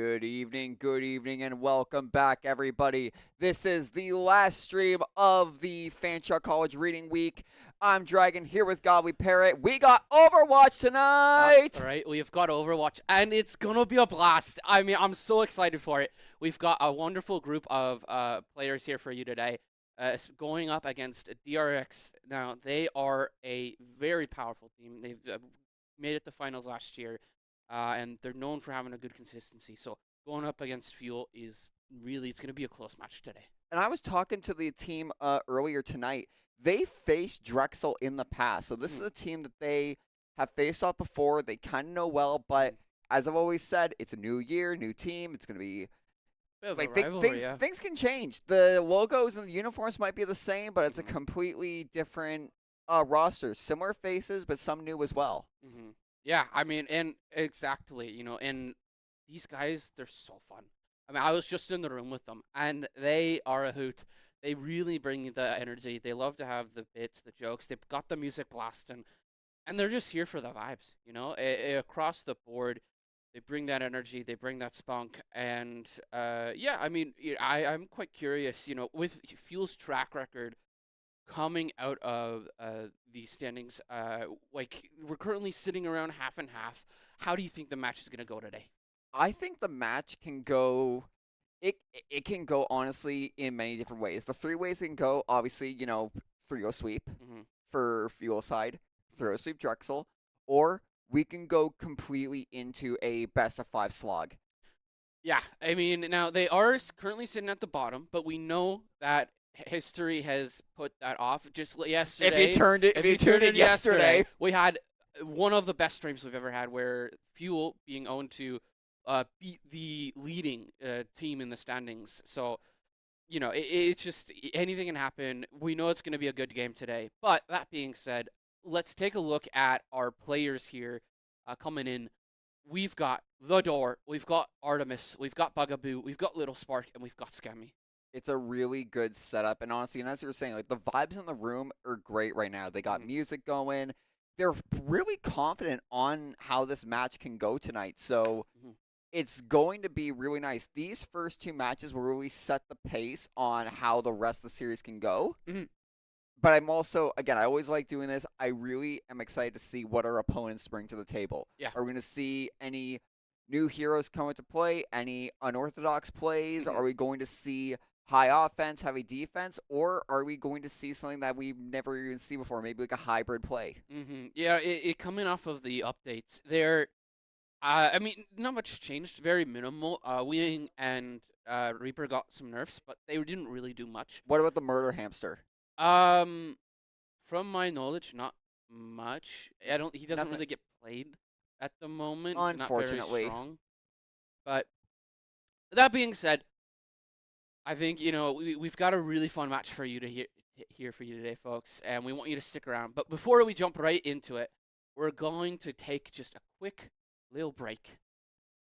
Good evening, and welcome back, everybody. This is the last stream of the Fanshawe College Reading Week. I'm Dragon here with Godly Parrot. We got Overwatch tonight! That's right, we've got Overwatch, and it's gonna be a blast. I mean, I'm so excited for it. We've got a wonderful group of players here for you today, going up against DRX. Now, they are a very powerful team. They've made it to finals last year. And they're known for having a good consistency. So going up against Fuel it's going to be a close match today. And I was talking to the team earlier tonight. They faced Drexel in the past. So this is a team that they have faced off before. They kind of know well, but as I've always said, it's a new year, new team. It's going to be like things can change. The logos and the uniforms might be the same, but it's a completely different roster. Similar faces, but some new as well. Yeah, I mean, and exactly, and these guys, they're so fun. I mean, I was just in the room with them, and they are a hoot. They really bring the energy. They love to have the bits, the jokes. They've got the music blasting, and they're just here for the vibes, across the board. They bring that energy. They bring that spunk, and yeah, I mean, I'm quite curious, with Fuel's track record coming out of these standings, like we're currently sitting around half and half. How do you think the match is going to go today? I think the match can go. It can go honestly in many different ways. The three ways it can go, obviously, 3-0 sweep for Fuel side, 3-0 sweep Drexel, or we can go completely into a best of 5 slog. Yeah, I mean, now they are currently sitting at the bottom, but we know that history has put that off. Just yesterday, if you tuned in yesterday, we had one of the best streams we've ever had, where Fuel being owned to beat the leading team in the standings. So, it's just anything can happen. We know it's going to be a good game today. But that being said, let's take a look at our players here coming in. We've got The Door, we've got Artemis, we've got Bugaboo, we've got Little Spark, and we've got Scammy. It's a really good setup, and honestly, and as you were saying, like the vibes in the room are great right now. They got music going. They're really confident on how this match can go tonight, so it's going to be really nice. These first 2 matches will really set the pace on how the rest of the series can go. But I'm also, again, I always like doing this. I really am excited to see what our opponents bring to the table. Yeah. Are we going to see any new heroes come into play? Any unorthodox plays? Are we going to see high offense, heavy defense, or are we going to see something that we've never even seen before, maybe like a hybrid play? Yeah, it coming off of the updates, there, I mean, not much changed, very minimal. Wing and Reaper got some nerfs, but they didn't really do much. What about the murder hamster? From my knowledge, not much. He doesn't really get played at the moment. Unfortunately. He's not very strong. But that being said, I think, we've got a really fun match for you to hear for you today, folks, and we want you to stick around. But before we jump right into it, we're going to take just a quick little break,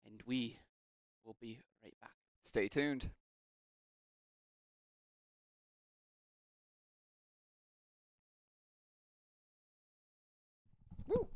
and we will be right back. Stay tuned. Woo!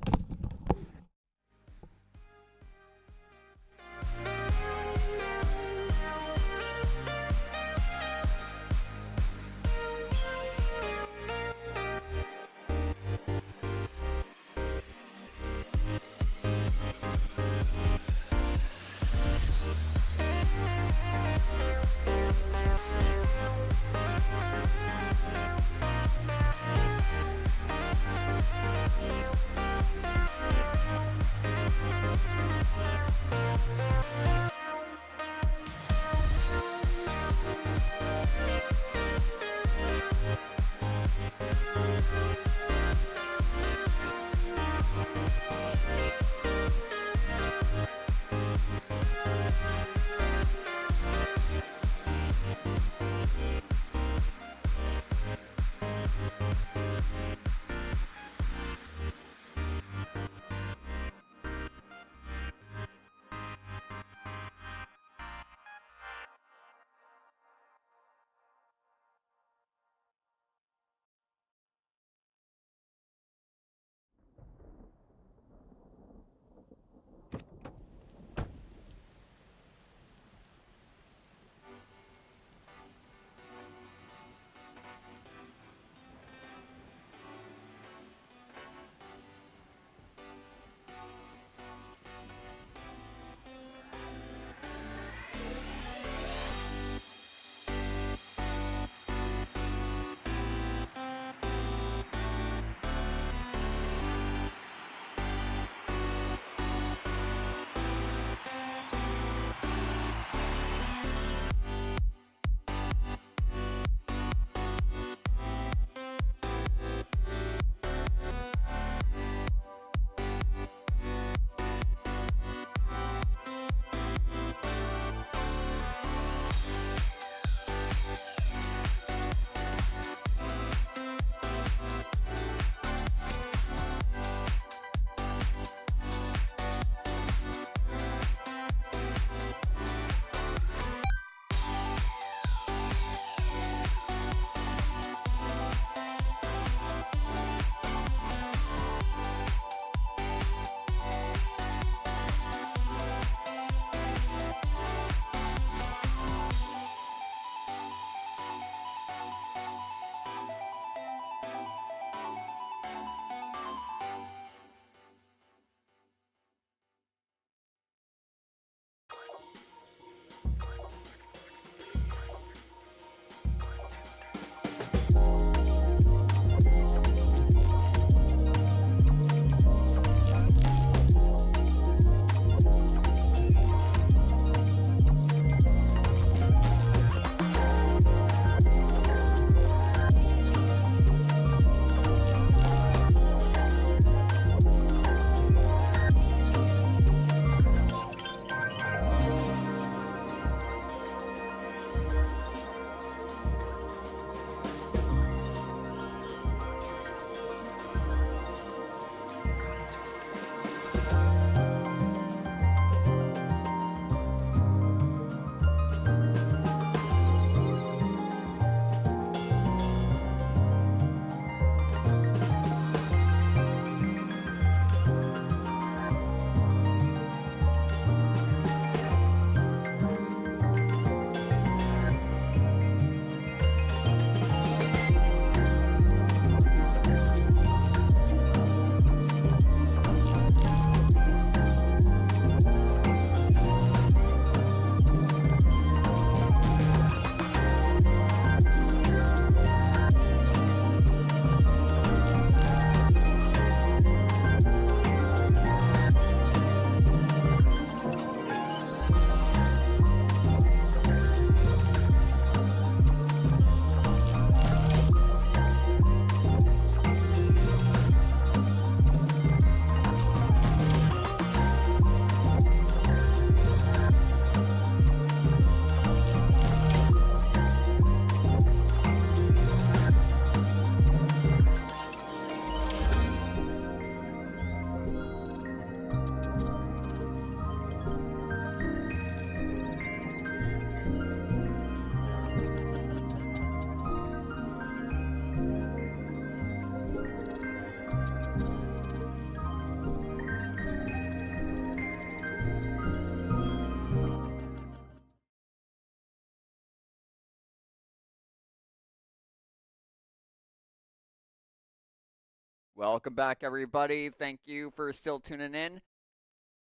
Welcome back, everybody. Thank you for still tuning in.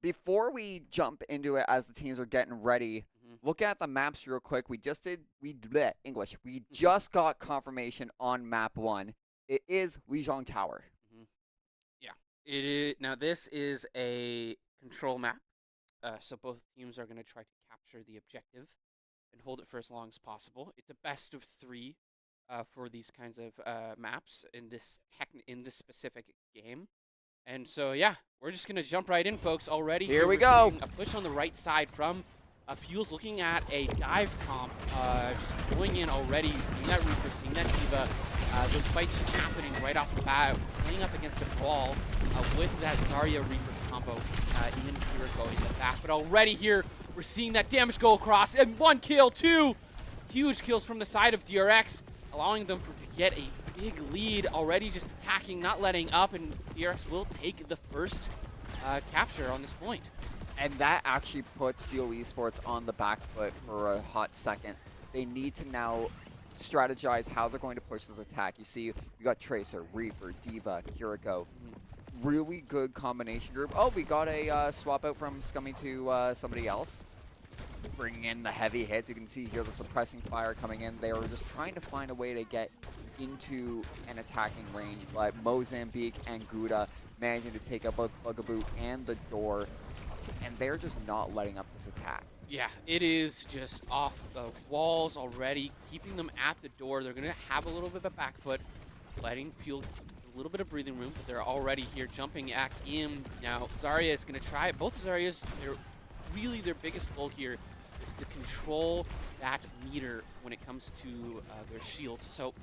Before we jump into it, as the teams are getting ready, looking at the maps real quick, we just got confirmation on map 1. It is Lijiang Tower. Yeah, it is. Now this is a control map, so both teams are going to try to capture the objective and hold it for as long as possible. It's a best of 3 for these kinds of maps in this specific game. And so, yeah, we're just going to jump right in, folks. Already Here we we're go. seeing a push on the right side from Fuel's looking at a dive comp, just going in already, seeing that Reaper, seeing that Diva. Those fights just happening right off the bat, playing up against a brawl with that Zarya Reaper combo in Kiriko. He's at back, but already here, we're seeing that damage go across, and 1 kill, 2 huge kills from the side of DRX, allowing them to get a big lead, already just attacking, not letting up, and DRX will take the first capture on this point. And that actually puts Fuel Esports on the back foot for a hot second. They need to now strategize how they're going to push this attack. You see, you got Tracer, Reaper, Diva, Kiriko. Really good combination group. Oh, we got a swap out from Scummy to somebody else. Bringing in the heavy hits. You can see here the suppressing fire coming in. They were just trying to find a way to get into an attacking range, but Mozambique and Gouda managing to take out both Bugaboo and the door, and they're just not letting up this attack. Yeah, it is just off the walls already, keeping them at the door. They're going to have a little bit of a back foot, letting Fuel a little bit of breathing room, but they're already here jumping at him. Now, Zarya is going to try it. Both Zaryas, really their biggest goal here is to control that meter when it comes to their shields. So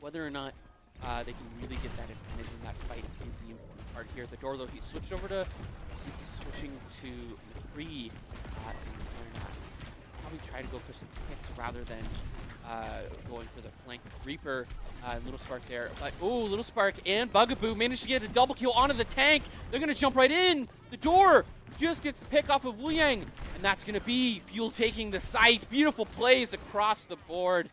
whether or not they can really get that advantage in that fight is the important part here. The door, though, he's switched over to, he's switching to McCree. Probably try to go for some picks rather than going for the flank. Reaper, Little Spark there. But, oh, Little Spark and Bugaboo managed to get a double kill onto the tank. They're going to jump right in. The door just gets the pick off of Wu Yang. And that's going to be Fuel taking the site. Beautiful plays across the board.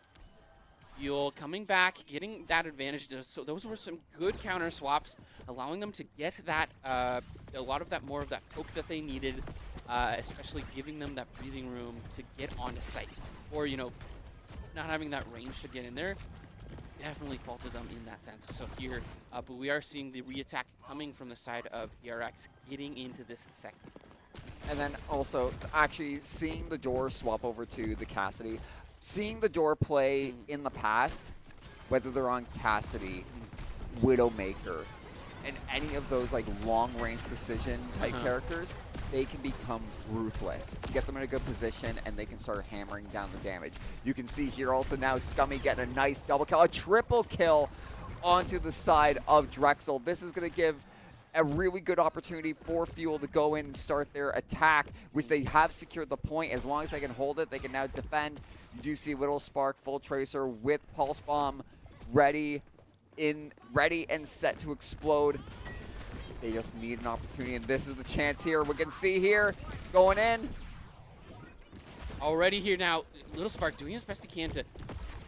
Fuel coming back, getting that advantage. So those were some good counter swaps, allowing them to get that, a lot of that, more of that poke that they needed, especially giving them that breathing room to get onto site. Or, you know, not having that range to get in there definitely faulted them in that sense. So here, but we are seeing the re-attack coming from the side of DRX getting into this sector. And then also, actually seeing the door swap over to the Cassidy, seeing the door play in the past, whether they're on Cassidy, Widowmaker, and any of those like long-range precision type characters, they can become ruthless. You get them in a good position, and they can start hammering down the damage. You can see here also now Scummy getting a nice double kill, a triple kill onto the side of Drexel. This is going to give a really good opportunity for Fuel to go in and start their attack, which they have secured the point. As long as they can hold it, they can now defend. You do see Little Spark, Full Tracer with Pulse Bomb ready and set to explode. They just need an opportunity, and this is the chance here. We can see here, going in. Already here now, Little Spark doing his best he can to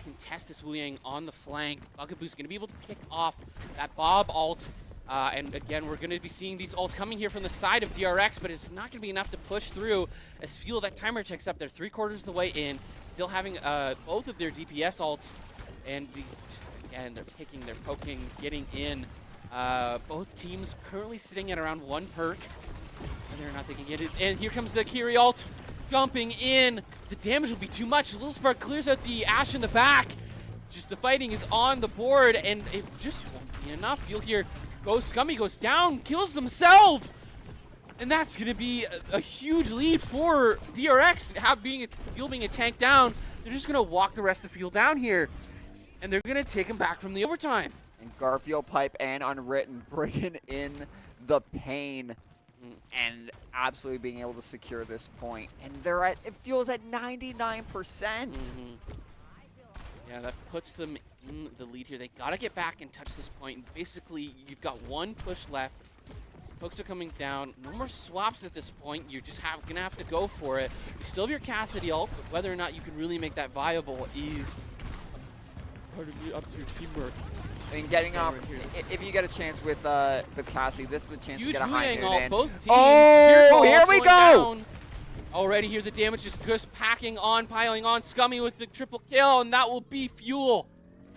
contest this Wu Yang on the flank. Bugaboo's going to be able to pick off that Bob ult. And again, we're going to be seeing these ults coming here from the side of DRX, but it's not going to be enough to push through as Fuel, that timer checks up. They're 3/4 of the way in, still having both of their DPS ults. And these, just, again, they're picking, they're poking, getting in. Both teams currently sitting at around 1 perk. Whether or not they can get it. And here comes the Kiri ult, jumping in. The damage will be too much. Little Spark clears out the Ashe in the back. Just the fighting is on the board, and it just won't be enough. You'll hear Scummy goes down, kills himself. And that's going to be a huge lead for DRX. Fuel being a tank down, they're just going to walk the rest of the field down here. And they're going to take him back from the overtime. And Garfield, Pipe, and Unwritten bringing in the pain and absolutely being able to secure this point. And they're at, it feels at 99%. Yeah, that puts them in the lead here. They got to get back and touch this point. Basically, you've got 1 push left. These pokes are coming down. No more swaps at this point. You're just going to have to go for it. You still have your Cassidy ult, but whether or not you can really make that viable is part of up to your teamwork. And getting off, Over here is- if you get a chance with Cassie, this is the chance to Huge get a high Wu-Yang noon ult, in. both teams. Oh, here we going go! down. Already here, the damage is just packing on, piling on. Scummy with the triple kill, and that will be Fuel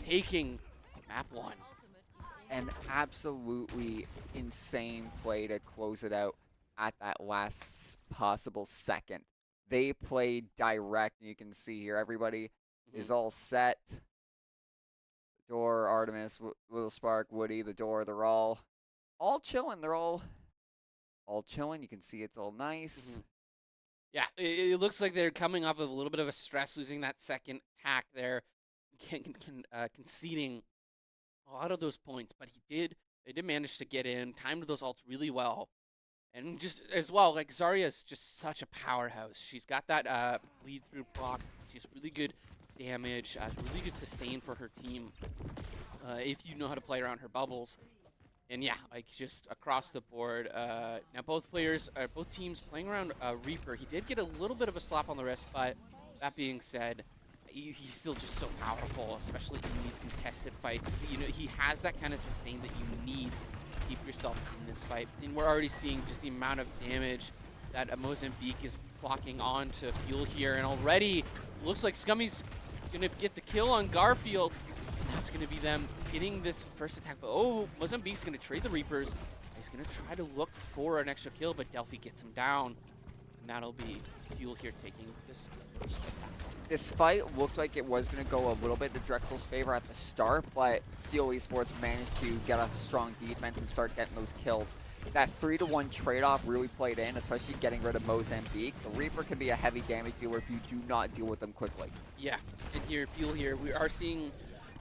taking map 1. An absolutely insane play to close it out at that last possible second. They played direct, and you can see here everybody is all set. Door, Artemis, Little Spark, Woody, the Door, they're all chilling. They're all chilling. You can see it's all nice. Yeah, it looks like they're coming off of a little bit of a stress, losing that second attack there, conceding a lot of those points. But they did manage to get in, timed those ults really well. And just as well, like Zarya's just such a powerhouse. She's got that bleed through proc. She has really good damage, really good sustain for her team if you know how to play around her bubbles. And yeah, like just across the board. Now both teams playing around Reaper. He did get a little bit of a slap on the wrist, but that being said, he's still just so powerful, especially in these contested fights. You know, he has that kind of sustain that you need to keep yourself in this fight. And we're already seeing just the amount of damage that Mozambique is clocking on to Fuel here. And already looks like Scummy's gonna get the kill on Garfield. That's going to be them getting this first attack. But oh, Mozambique's going to trade the Reapers. He's going to try to look for an extra kill, but Delphi gets him down. And that'll be Fuel here taking this first attack. This fight looked like it was going to go a little bit to Drexel's favor at the start, but Fuel Esports managed to get a strong defense and start getting those kills. That 3-to-1 trade-off really played in, especially getting rid of Mozambique. The Reaper can be a heavy damage dealer if you do not deal with them quickly. Yeah, and here, Fuel here, we are seeing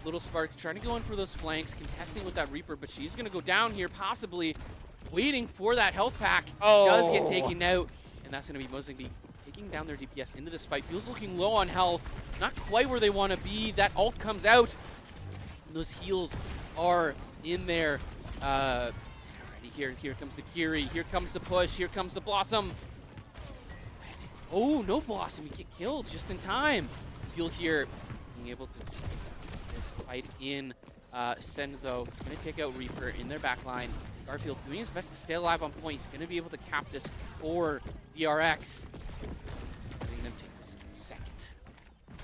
Little Spark trying to go in for those flanks, contesting with that Reaper, but she's going to go down here, possibly waiting for that health pack. Oh. Does get taken out, and that's going to be Mozambique taking down their DPS into this fight. Fuel's looking low on health, not quite where they want to be. That ult comes out, and those heals are in there. Here comes the Kiri, here comes the push, here comes the Blossom. Oh, no Blossom, you get killed just in time. Fuel here being able to just this fight in. Send, though, is going to take out Reaper in their backline. Garfield doing his best to stay alive on point. He's going to be able to cap this for DRX. Letting them take this in second.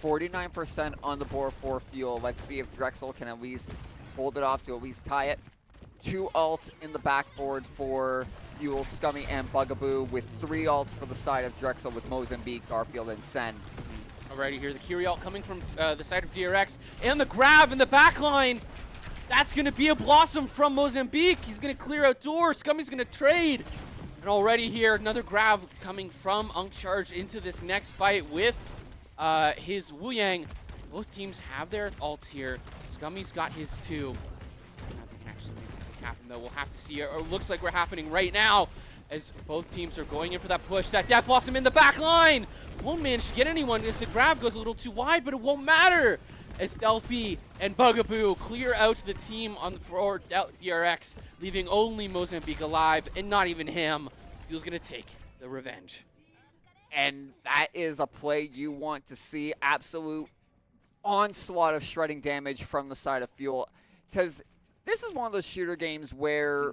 49% on the board for Fuel. Let's see if Drexel can at least hold it off to at least tie it. 2 ults in the backboard for Fuel, Scummy, and Bugaboo, with 3 ults for the side of Drexel with Mozambique, Garfield, and Sen. Alrighty, here the Kiri ult coming from the side of DRX, and the grab in the back line. That's going to be a Blossom from Mozambique. He's going to clear out door. Scummy's going to trade. And already here, another grab coming from Uncharge into this next fight with his Wu-Yang. Both teams have their ults here. Scummy's got his too. Nothing actually makes it happen, though. We'll have to see. Or it looks like we're happening right now, as both teams are going in for that push. That Death Blossom in the back line won't manage to get anyone as the grab goes a little too wide, but it won't matter as Delphi and Bugaboo clear out the team for DRX, leaving only Mozambique alive, and not even him. He was going to take the revenge. And that is a play you want to see. Absolute onslaught of shredding damage from the side of Fuel, because this is one of those shooter games where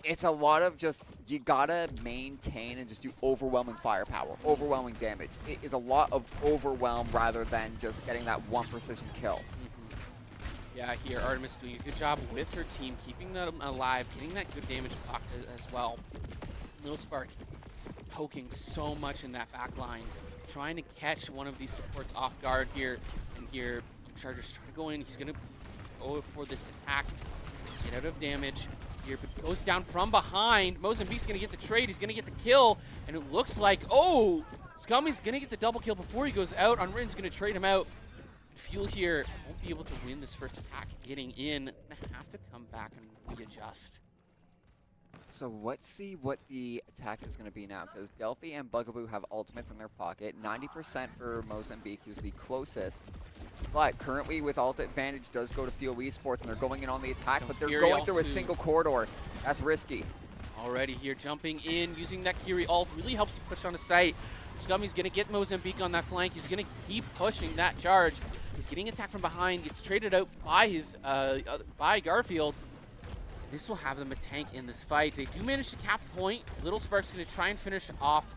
it's a lot of just, you gotta maintain and just do overwhelming firepower, overwhelming damage. It is a lot of overwhelm rather than just getting that one precision kill. Yeah, here Artemis doing a good job with her team, keeping them alive, getting that good damage block as well. Little Spark is poking so much in that back line, trying to catch one of these supports off guard here. And here, Charger's trying to go in. He's going to go for this attack, get out of damage here, but goes down from behind. Mozambique's going to get the trade. He's going to get the kill, and it looks like, oh, Scummy's going to get the double kill before he goes out. Unwritten's going to trade him out. Fuel here won't be able to win this first attack getting in. Gonna have to come back and readjust. So let's see what the attack is going to be now, because Delphi and Bugaboo have ultimates in their pocket. 90% for Mozambique, who's the closest. But currently with ult advantage does go to Fuel Esports, and they're going in on the attack, but they're going through a single corridor. That's risky. Already here jumping in, using that Kiri ult really helps you push on the site. Scummy's going to get Mozambique on that flank. He's going to keep pushing that charge. He's getting attacked from behind, gets traded out by his by Garfield. This will have them a tank in this fight. They do manage to cap point. Little Spark's going to try and finish off.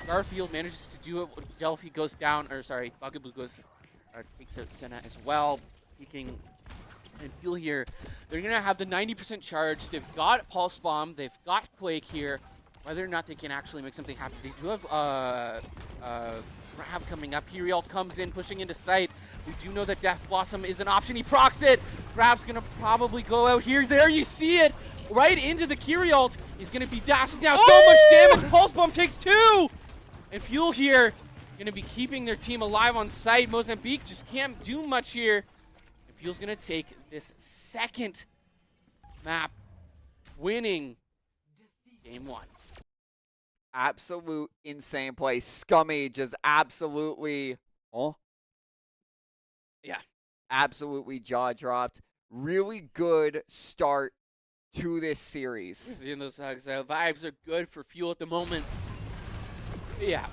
Garfield manages to do it. Delphi goes down, or sorry, Bugaboo goes, takes out Senna as well. Peeking and Fuel here. They're going to have the 90% charge. They've got Pulse Bomb. They've got Quake here. Whether or not they can actually make something happen. They do have Grab coming up. Herial comes in, pushing into sight. We do know that Death Blossom is an option. He procs it. Grab's going to probably go out here. There you see it. Right into the Kyrialt. He's going to be dashing down so much damage. Pulse Bomb takes 2. And Fuel here going to be keeping their team alive on site. Mozambique just can't do much here. And Fuel's going to take this second map, winning game 1. Absolute insane play. Scummy just absolutely, absolutely jaw dropped. Really good start to this series. Seeing those vibes are good for Fuel at the moment. But yeah,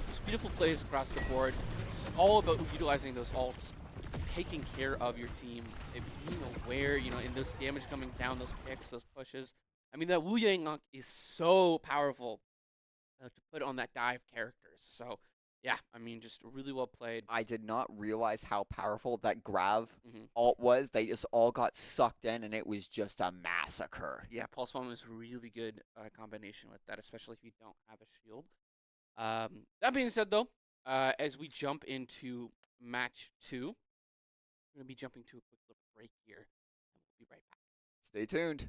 just beautiful plays across the board. It's all about utilizing those ults, taking care of your team, and being aware, in those damage coming down, those picks, those pushes. I mean, that Wu Yang Unk is so powerful to put on that dive characters. So, yeah, I mean, just really well played. I did not realize how powerful that Grav ult was. They just all got sucked in, and it was just a massacre. Yeah, Pulse Bomb is really good combination with that, especially if you don't have a shield. That being said, though, as we jump into match 2, we're going to be jumping to a quick little break here, and we'll be right back. Stay tuned.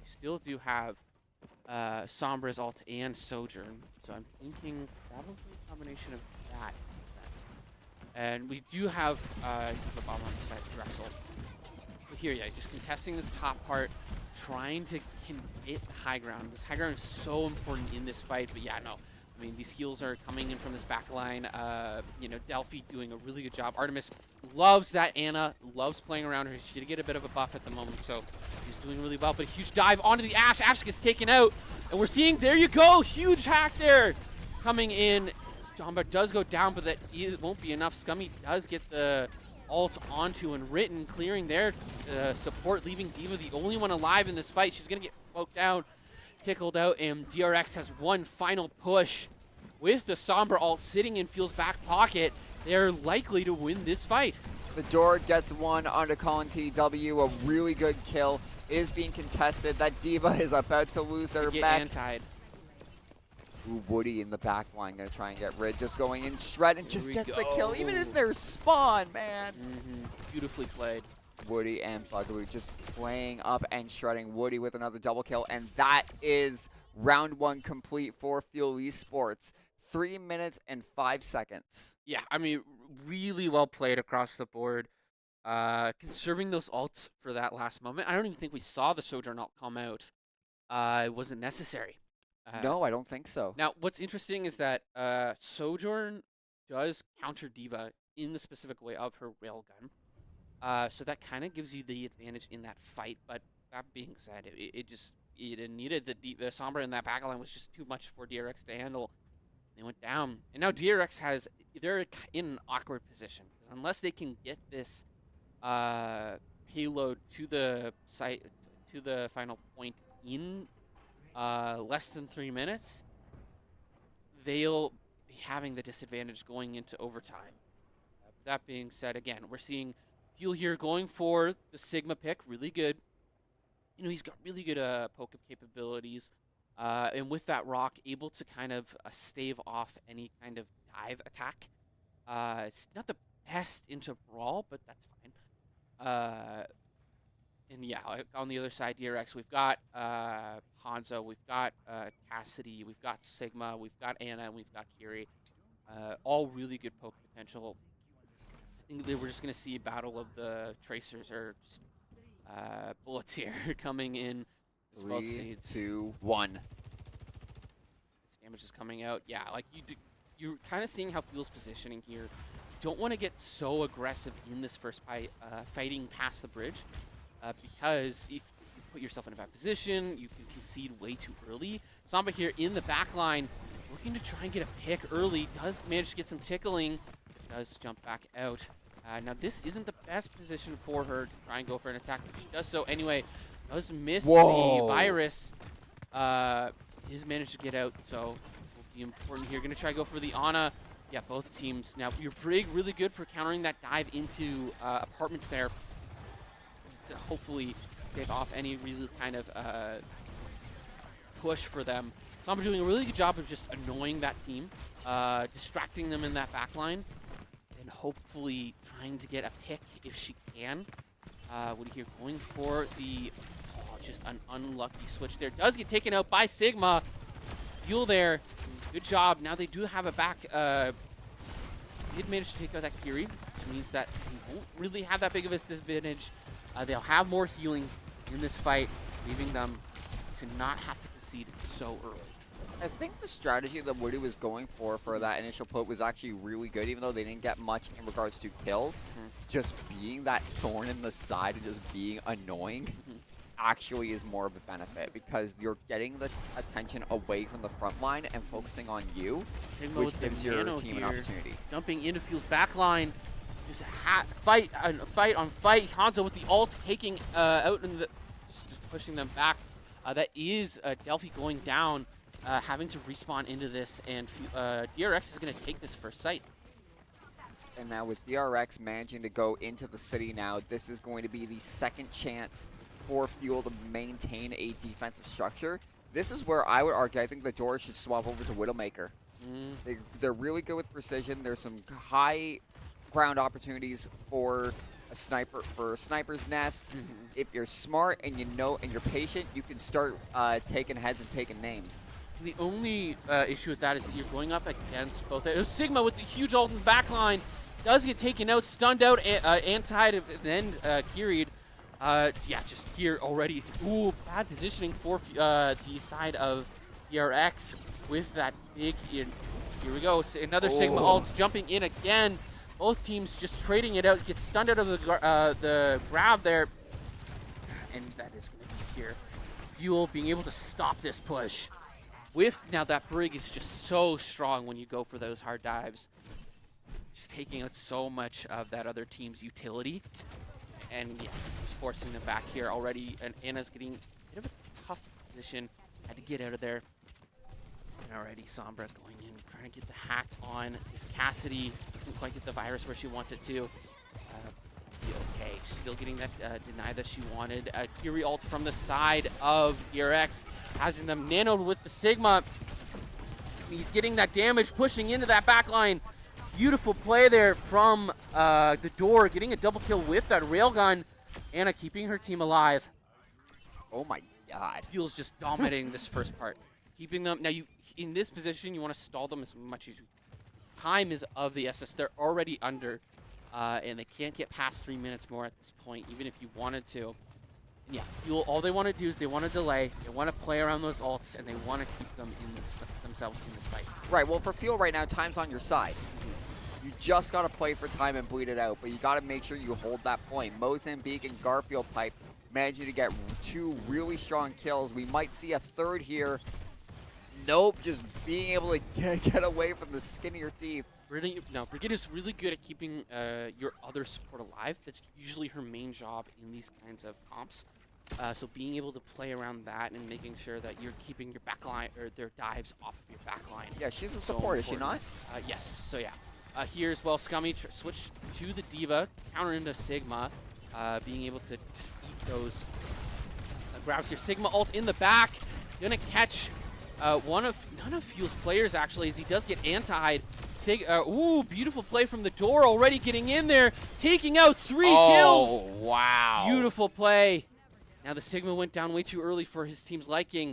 you still do have Sombra's ult and Sojourn, so I'm thinking probably a combination of that makes sense. And we do have the bomb on the side of Drexel. But here, yeah, just contesting this top part, trying to hit high ground. This high ground is so important in this fight, but yeah, no. I mean, these heals are coming in from this back line. You know, Delphi doing a really good job. Artemis loves that Ana, loves playing around her. She did get a bit of a buff at the moment, so she's doing really well. But a huge dive onto the Ashe. Ashe gets taken out, and we're seeing, there you go, huge hack there coming in. Sombra does go down, but that won't be enough. Scummy does get the ult onto and Written, clearing their support, leaving D.Va the only one alive in this fight. She's going to get poked down, tickled out, and DRX has one final push. With the Sombra ult sitting in Fuel's back pocket, they're likely to win this fight. The Door gets one onto Colin TW. A really good kill is being contested. That D.Va is about to lose their back. Antied. Ooh, Woody in the back line gonna try and get rid. Just going in, Shred, and just gets the kill, even in go. their spawn, man. Beautifully played. Woody and Bugaboo just playing up and shredding. Woody with another double kill, and that is round one complete for Fuel Esports. 3 minutes and 5 seconds. Yeah, I mean, really well played across the board. Conserving those ults for that last moment. I don't even think we saw the Sojourn ult come out. It wasn't necessary. No, I don't think so. Now, what's interesting is that Sojourn does counter D.Va in the specific way of her railgun. So that kind of gives you the advantage in that fight. But that being said, it needed the Sombra in that backline was just too much for DRX to handle. They went down, and now DRX they're in an awkward position unless they can get this payload to the site, to the final point in less than 3 minutes. They'll be having the disadvantage going into overtime. That being said, again, we're seeing Fuel here going for the Sigma pick, really good. You know, he's got really good poke-up capabilities. And with that rock, able to kind of stave off any kind of dive attack. It's not the best into Brawl, but that's fine. And yeah, on the other side, DRX, we've got Hanzo, we've got Cassidy, we've got Sigma, we've got Ana, and we've got Kiri. All really good poke potential. I think we're just going to see a battle of the Tracers, or just bullets here coming in. 3, 2, 1. This damage is coming out. Yeah, like you're kind of seeing how Fuel's positioning here. You don't want to get so aggressive in this first fight, fighting past the bridge, because if you put yourself in a bad position, you can concede way too early. Sombra here in the back line, looking to try and get a pick early. Does manage to get some tickling. Does jump back out. Now this isn't the best position for her to try and go for an attack, but she does so anyway. Does miss the virus. He's managed to get out, so will be important here. Gonna try to go for the Ana. Yeah, both teams. Now, your Brig really good for countering that dive into apartments there to hopefully take off any really kind of push for them. Sombra doing a really good job of just annoying that team, distracting them in that back line, and hopefully trying to get a pick if she can. Woody here going for the, just an unlucky switch there. Does get taken out by Sigma. Fuel there. Good job. Now they do have a back. Did manage to take out that Kiri, which means that they won't really have that big of a disadvantage. They'll have more healing in this fight, leaving them to not have to concede so early. I think the strategy that Woody was going for that initial poke was actually really good, even though they didn't get much in regards to kills. Just being that thorn in the side and just being annoying actually is more of a benefit, because you're getting the attention away from the front line and focusing on you, which gives your team an opportunity. Jumping into Fuel's back line. Just fight on fight. Hanzo with the ult taking out and just pushing them back. That is Delphi going down. Having to respawn into this, and DRX is going to take this first site. And now with DRX managing to go into the city now, this is going to be the second chance for Fuel to maintain a defensive structure. This is where I would argue I think the Door should swap over to Widowmaker. They're really good with precision. There's some high ground opportunities for a sniper's nest. If you're smart and you know and you're patient, you can start taking heads and taking names. The only issue with that is that you're going up against both. Sigma with the huge ult in the back line does get taken out, stunned out, antied, then Kiri'd. Yeah, just here already. Ooh, bad positioning for the side of ERX with that big. Here we go. Another Sigma ult jumping in again. Both teams just trading it out. Gets stunned out of the grab there, and that is going to be here. Fuel being able to stop this push. With now that Brig is just so strong when you go for those hard dives, just taking out so much of that other team's utility, and yeah, just forcing them back here already. And Anna's getting a bit of a tough position, had to get out of there. And already Sombra going in, trying to get the hack on this Cassidy. Doesn't quite get the virus where she wanted to. Be okay, she's still getting that deny that she wanted. Kiri ult from the side of ERX, has them nanoed with the Sigma. He's getting that damage, pushing into that backline. Beautiful play there from the door, getting a double kill with that railgun. Anna keeping her team alive. Oh my god. Fuel's just dominating this first part. Keeping them, now you in this position, you want to stall them as much as you. Time is of the essence. They're already under. And they can't get past 3 minutes more at this point, even if you wanted to. And yeah, Fuel, all they want to do is they want to delay, they want to play around those ults, and they want to keep them in themselves in this fight. Right, well, for Fuel right now, time's on your side. You just got to play for time and bleed it out, but you got to make sure you hold that point. Mozambique and Garfield Pipe managing to get 2 really strong kills. We might see a third here. Nope, just being able to get away from the skin of your teeth. No, Brigid is really good at keeping your other support alive. That's usually her main job in these kinds of comps. So being able to play around that and making sure that you're keeping your backline or their dives off of your backline. Yeah, she's a support, is she not? Yes. So yeah, here as well, Scummy switch to the Diva, counter into Sigma, being able to just eat those grabs here. Sigma ult in the back, gonna catch none of Fuel's players actually, as he does get antied. Ooh, beautiful play from the door, already getting in there, taking out 3 kills. Oh, wow. Beautiful play. Now the Sigma went down way too early for his team's liking,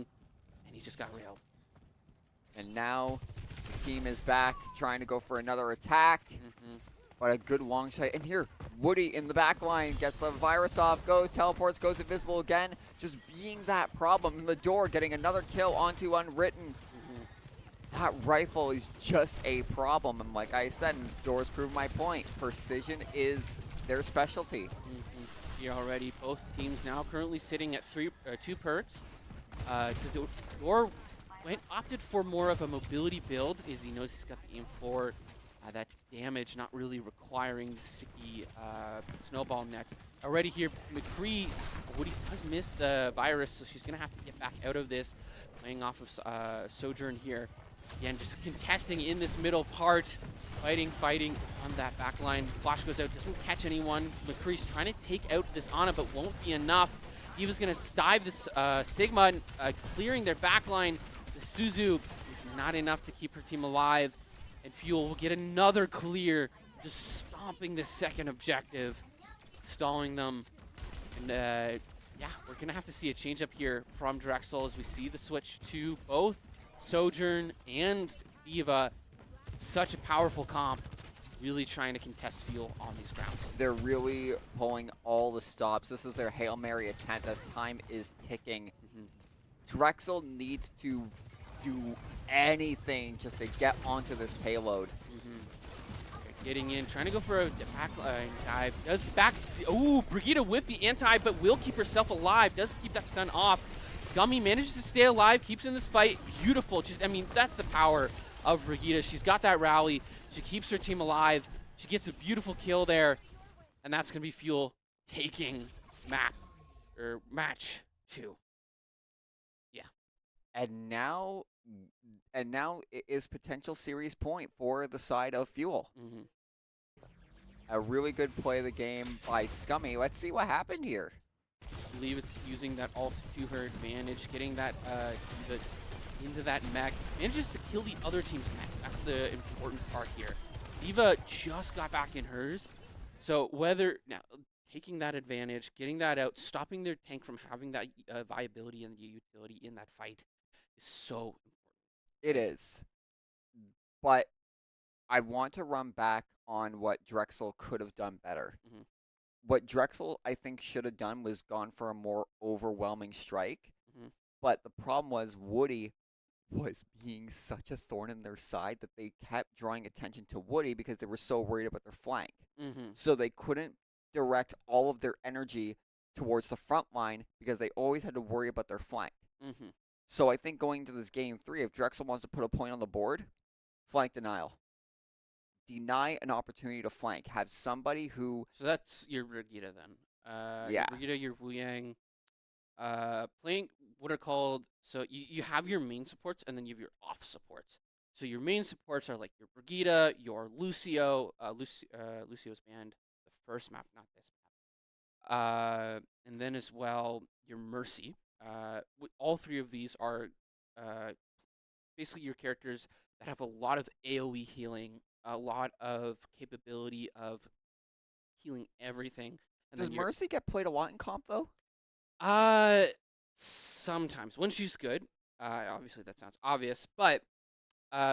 and he just got railed. And now the team is back, trying to go for another attack. But a good long shot. And here, Woody in the back line gets the virus off, teleports, goes invisible again. Just being that problem in the door, getting another kill onto Unwritten. That rifle is just a problem. And like I said, doors prove my point. Precision is their specialty. Here already, both teams now currently sitting at 2 perks. The door opted for more of a mobility build, as he knows he's got the aim for that damage, not really requiring the sticky snowball neck. Already here, McCree, Woody does miss the virus, so she's going to have to get back out of this, playing off of Sojourn here. Again, just contesting in this middle part, fighting on that back line. Flash goes out, doesn't catch anyone. McCree's trying to take out this Ana, but won't be enough. Diva's going to dive this Sigma, clearing their back line. The Suzu is not enough to keep her team alive. And Fuel will get another clear, just stomping the second objective, stalling them. And yeah, we're going to have to see a change up here from Drexel as we see the switch to both Sojourn and Diva. Such a powerful comp, really trying to contest Fuel on these grounds. They're really pulling all the stops. This is their Hail Mary attempt as time is ticking. Drexel needs to do anything just to get onto this payload. Getting in, trying to go for a backline dive. Does back, ooh, Brigida with the anti, but will keep herself alive. Does keep that stun off. Scummy manages to stay alive, keeps in this fight. Beautiful. Just, I mean, that's the power of Brigida. She's got that rally. She keeps her team alive. She gets a beautiful kill there. And that's going to be Fuel taking match 2. Yeah. And now it is potential series point for the side of Fuel. A really good play of the game by Scummy. Let's see what happened here. I believe it's using that ult to her advantage, getting that into that mech. Manages to kill the other team's mech. That's the important part here. Diva just got back in hers. So whether now taking that advantage, getting that out, stopping their tank from having that viability and the utility in that fight is so It is. But I want to run back on what Drexel could have done better. important. What Drexel, I think, should have done was gone for a more overwhelming strike. Mhm. But the problem was Woody was being such a thorn in their side that they kept drawing attention to Woody because they were so worried about their flank. Mm-hmm. So they couldn't direct all of their energy towards the front line because they always had to worry about their flank. Mm-hmm. So I think going into this game 3, if Drexel wants to put a point on the board, flank denial. Deny an opportunity to flank. Have somebody who... So that's your Brigitte then. Yeah. Your Brigitte, your Wu Yang. Playing what are called, so you have your main supports and then you have your off supports. So your main supports are like your Brigitte, your Lucio. Lucio's banned the first map, not this map. And then as well, your Mercy. All three of these are basically your characters that have a lot of AoE healing, a lot of capability of healing everything. And Does then your Mercy get played a lot in comp, though? Sometimes when she's good. Obviously that sounds obvious, but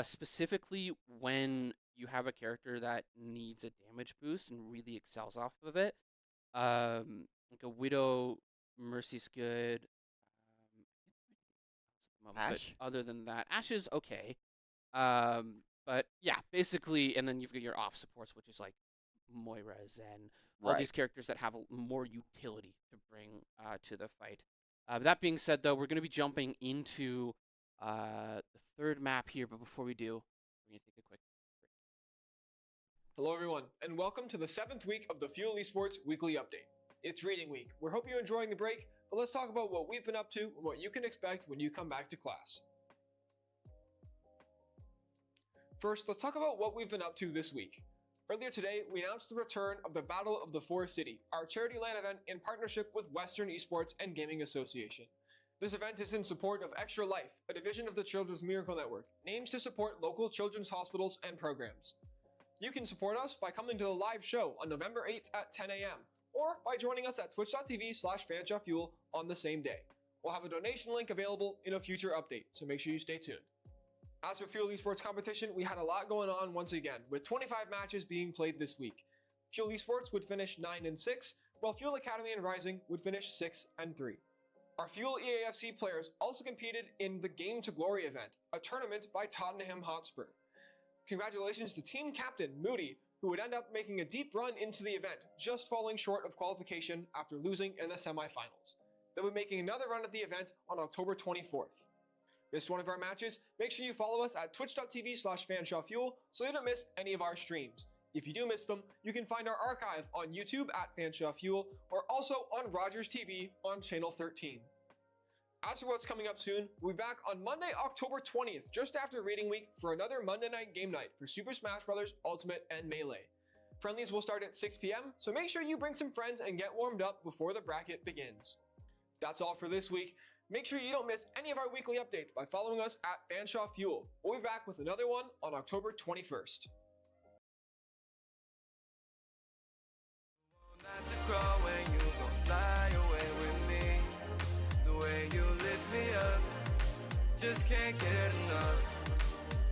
specifically when you have a character that needs a damage boost and really excels off of it, like a Widow, Mercy's good. Ashe? But other than that, Ashe is okay. But yeah, basically, and then you've got your off supports, which is like Moira, Zen, all Right. these characters that have more utility to bring to the fight. That being said, though, we're going to be jumping into the third map here, but before we do, we're going to take a quick break. Hello everyone, and welcome to the 7th week of the Fuel Esports Weekly Update. It's reading week. We hope you're enjoying the break, but let's talk about what we've been up to and what you can expect when you come back to class. First, let's talk about what we've been up to this week. Earlier today, we announced the return of the Battle of the Forest City, our charity LAN event in partnership with Western Esports and Gaming Association. This event is in support of Extra Life, a division of the Children's Miracle Network, aimed to support local children's hospitals and programs. You can support us by coming to the live show on November 8th at 10 a.m., or by joining us at twitch.tv/fanshotfuel on the same day. We'll have a donation link available in a future update, so make sure you stay tuned. As for Fuel Esports competition, we had a lot going on once again, with 25 matches being played this week. Fuel Esports would finish 9-6, while Fuel Academy and Rising would finish 6-3. Our Fuel EAFC players also competed in the Game to Glory event, a tournament by Tottenham Hotspur. Congratulations to team captain Moody, who would end up making a deep run into the event, just falling short of qualification after losing in the semifinals. They'll be making another run at the event on October 24th. Missed one of our matches? Make sure you follow us at twitch.tv/fanshotfuel so you don't miss any of our streams. If you do miss them, you can find our archive on YouTube at fanshotfuel or also on Rogers TV on channel 13. As for what's coming up soon, we'll be back on Monday, October 20th, just after Reading Week, for another Monday night game night for Super Smash Bros. Ultimate and Melee. Friendlies will start at 6 p.m., so make sure you bring some friends and get warmed up before the bracket begins. That's all for this week. Make sure you don't miss any of our weekly updates by following us at FanshotFuel. We'll be back with another one on October 21st. Just can't get enough.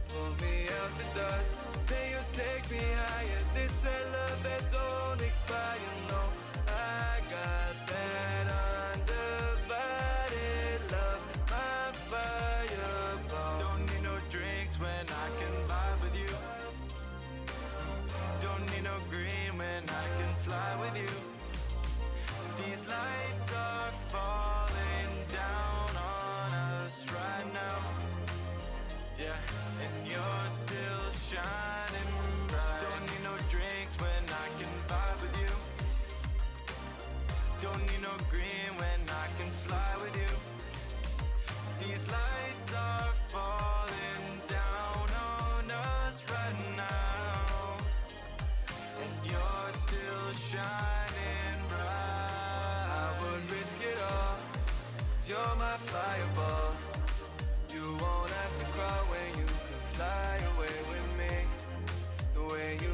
Pull me out the dust, then you take me higher. This ain't love that don't expire, no. I got that undivided love, my fireball. Don't need no drinks when I can vibe with you. Don't need no green when I can fly with you. These lights are falling down on us right now. Yeah, and you're still shining bright. Don't need no drinks when I can vibe with you. Don't need no green when I can fly with you. These lights are falling down on us right now. And you're still shining bright. I would risk it all, 'cause you're my fireball. You won't have to cry when you can fly away with me. The way you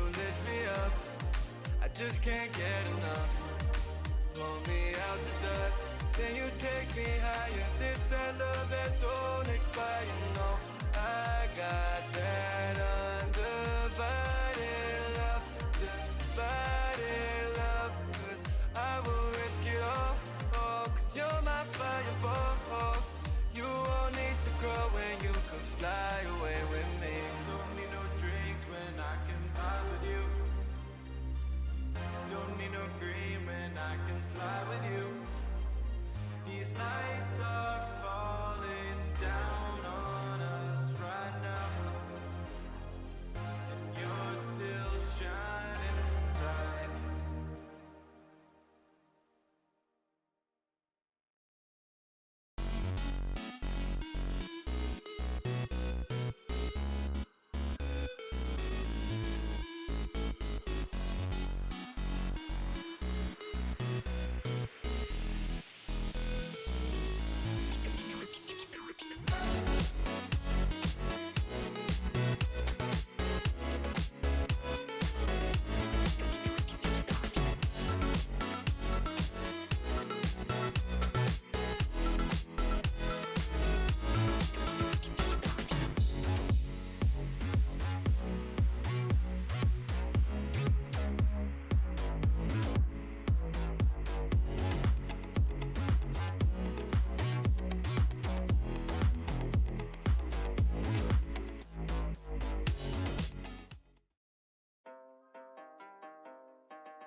feel green when I can fly with you. These nights are falling down on us right now, and you're still shining bright.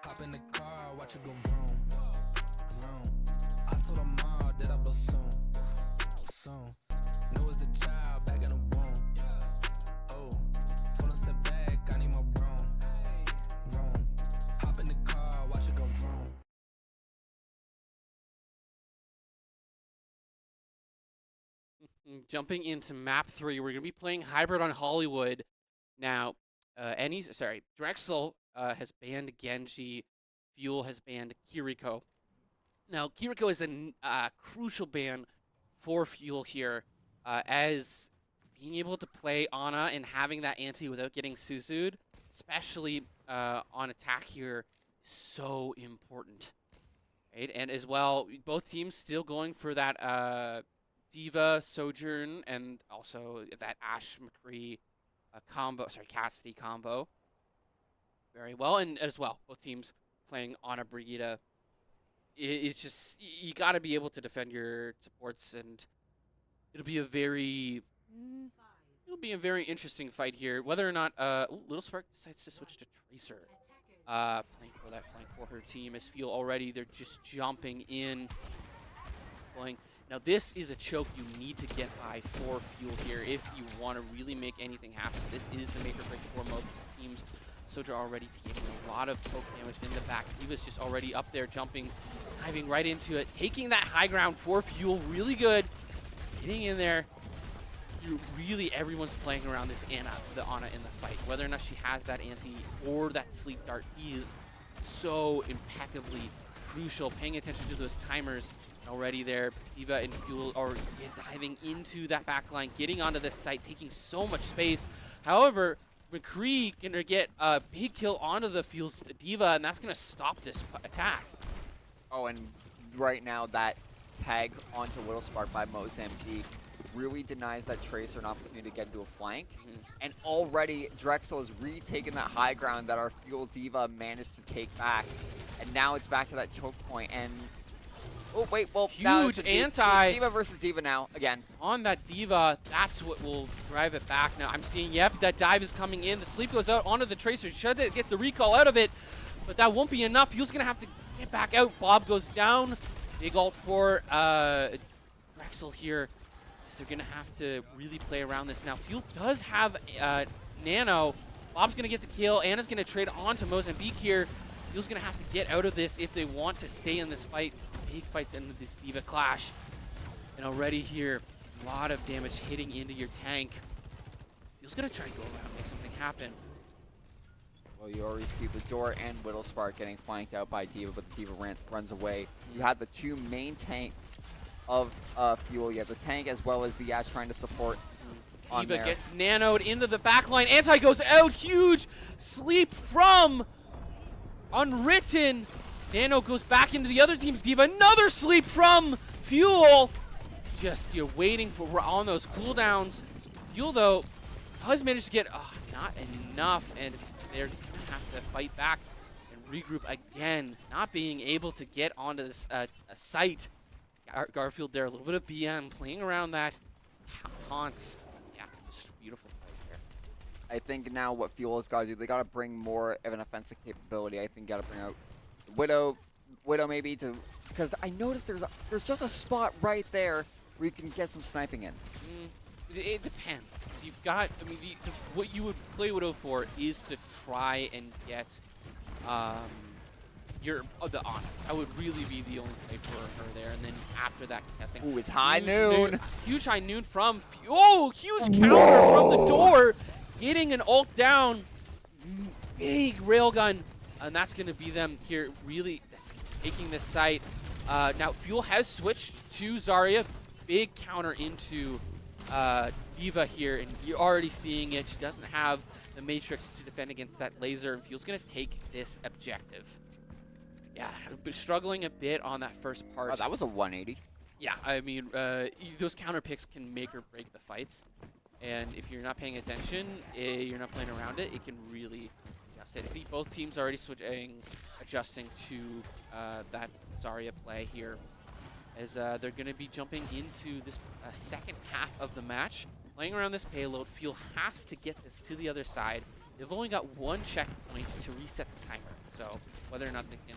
Hop in the car, watch it go vroom, vroom. I told her mom that I blow soon. Knew as a child back in the womb. Oh, told her step back, I need my room. Hop in the car, watch it go vroom. Jumping into map 3, we're going to be playing Hybrid on Hollywood. Now, Drexel has banned Genji. Fuel has banned Kiriko. Now, Kiriko is a crucial ban for Fuel here, as being able to play Ana and having that anti without getting Suzu'd, especially on attack here, is so important. Right? And as well, both teams still going for that Diva, Sojourn, and also that Ashe McCree Cassidy combo. Very well, and as well, both teams playing Ana Brigitte. It's just, you got to be able to defend your supports, and it'll be a very interesting fight here. Whether or not Little Spark decides to switch to Tracer, playing for that flank for her team. As Fuel already, they're just jumping in, playing. Now this is a choke you need to get by for Fuel here if you want to really make anything happen. This is the make or break for most teams. Soldier already taking a lot of poke damage in the back. He was just already up there jumping, diving right into it, taking that high ground for Fuel. Really good. Getting in there. Everyone's playing around this Ana in the fight. Whether or not she has that anti or that sleep dart is so impeccably crucial. Paying attention to those timers. Already there, Diva and Fuel are diving into that backline, getting onto this site, taking so much space. However, McCree gonna get a big kill onto the Fuel's Diva, and that's gonna stop this attack. Oh, and right now that tag onto Spark by Mozambique really denies that Tracer an opportunity to get into a flank. And already Drexel has retaken that high ground that our Fuel Diva managed to take back. And now it's back to that choke point, and oh, wait, well, now it's huge a anti Diva versus Diva now, again. on that Diva. That's what will drive it back. Now, I'm seeing, yep, that dive is coming in. The sleep goes out onto the Tracer. Should get the recall out of it, but that won't be enough. Fuel's going to have to get back out. Bob goes down. Big ult for Drexel here. So they're going to have to really play around this. Now, Fuel does have Nano. Bob's going to get the kill. Anna's going to trade on to Mozambique here. Fuel's going to have to get out of this if they want to stay in this fight. Big fights into this Diva clash. And already here, a lot of damage hitting into your tank. Fuel's going to try to go around and make something happen. Well, you already see the Door and Whittlespark getting flanked out by Diva, but the Diva runs away. You have the two main tanks of Fuel. You have the tank as well as the Ashe trying to support. Diva gets nanoed into the backline. Anti goes out. Huge sleep from Unwritten. Nano goes back into the other team's Diva. Another sleep from Fuel. Just, you're waiting for on those cooldowns. Fuel, though, does manage to get not enough, and they're going to have to fight back and regroup again. Not being able to get onto this site. Garfield there, a little bit of BM playing around that taunt. Yeah, just beautiful plays there. I think now what Fuel has got to do, they got to bring more of an offensive capability. I think got to bring out Widow maybe to, because I noticed there's just a spot right there where you can get some sniping in. It depends. 'Cause you've got, I mean, what you would play Widow for is to try and get the Honor. That would really be the only play for her there. And then after that, contesting. Ooh, it's high Huge noon. Huge high noon from, huge counter from the door. Getting an ult down. Big railgun. And that's going to be them here really taking this site. Now, Fuel has switched to Zarya. Big counter into Diva here, and you're already seeing it. She doesn't have the Matrix to defend against that laser, and Fuel's going to take this objective. Yeah, but struggling a bit on that first part. Oh, that was a 180. Yeah, I mean, those counter picks can make or break the fights. And if you're not paying attention, you're not playing around it, it can really adjust it. See, both teams already adjusting to that Zarya play here, as they're going to be jumping into this second half of the match. Playing around this payload, Fuel has to get this to the other side. They've only got one checkpoint to reset the timer, so whether or not they can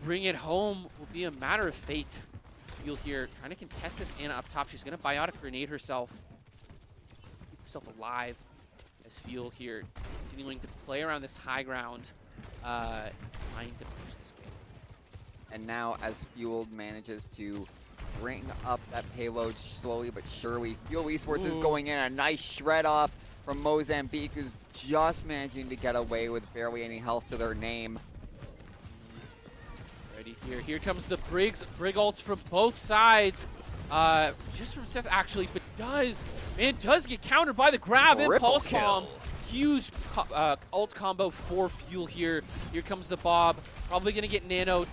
bring it home will be a matter of fate. Fuel here trying to contest this Ana up top. She's going to biotic grenade herself. Keep herself alive as Fuel here continuing to play around this high ground, trying to push this payload. And now as Fuel manages to bring up that payload slowly but surely, Fuel Esports is going in. A nice shred off from Mozambique, who's just managing to get away with barely any health to their name. Ready here. Here comes the Brig ults from both sides. Just from Seth, actually, but does get countered by the grab and Triple Pulse kill. Bomb. Huge ult combo for Fuel here. Here comes the Bob. Probably going to get nanoed.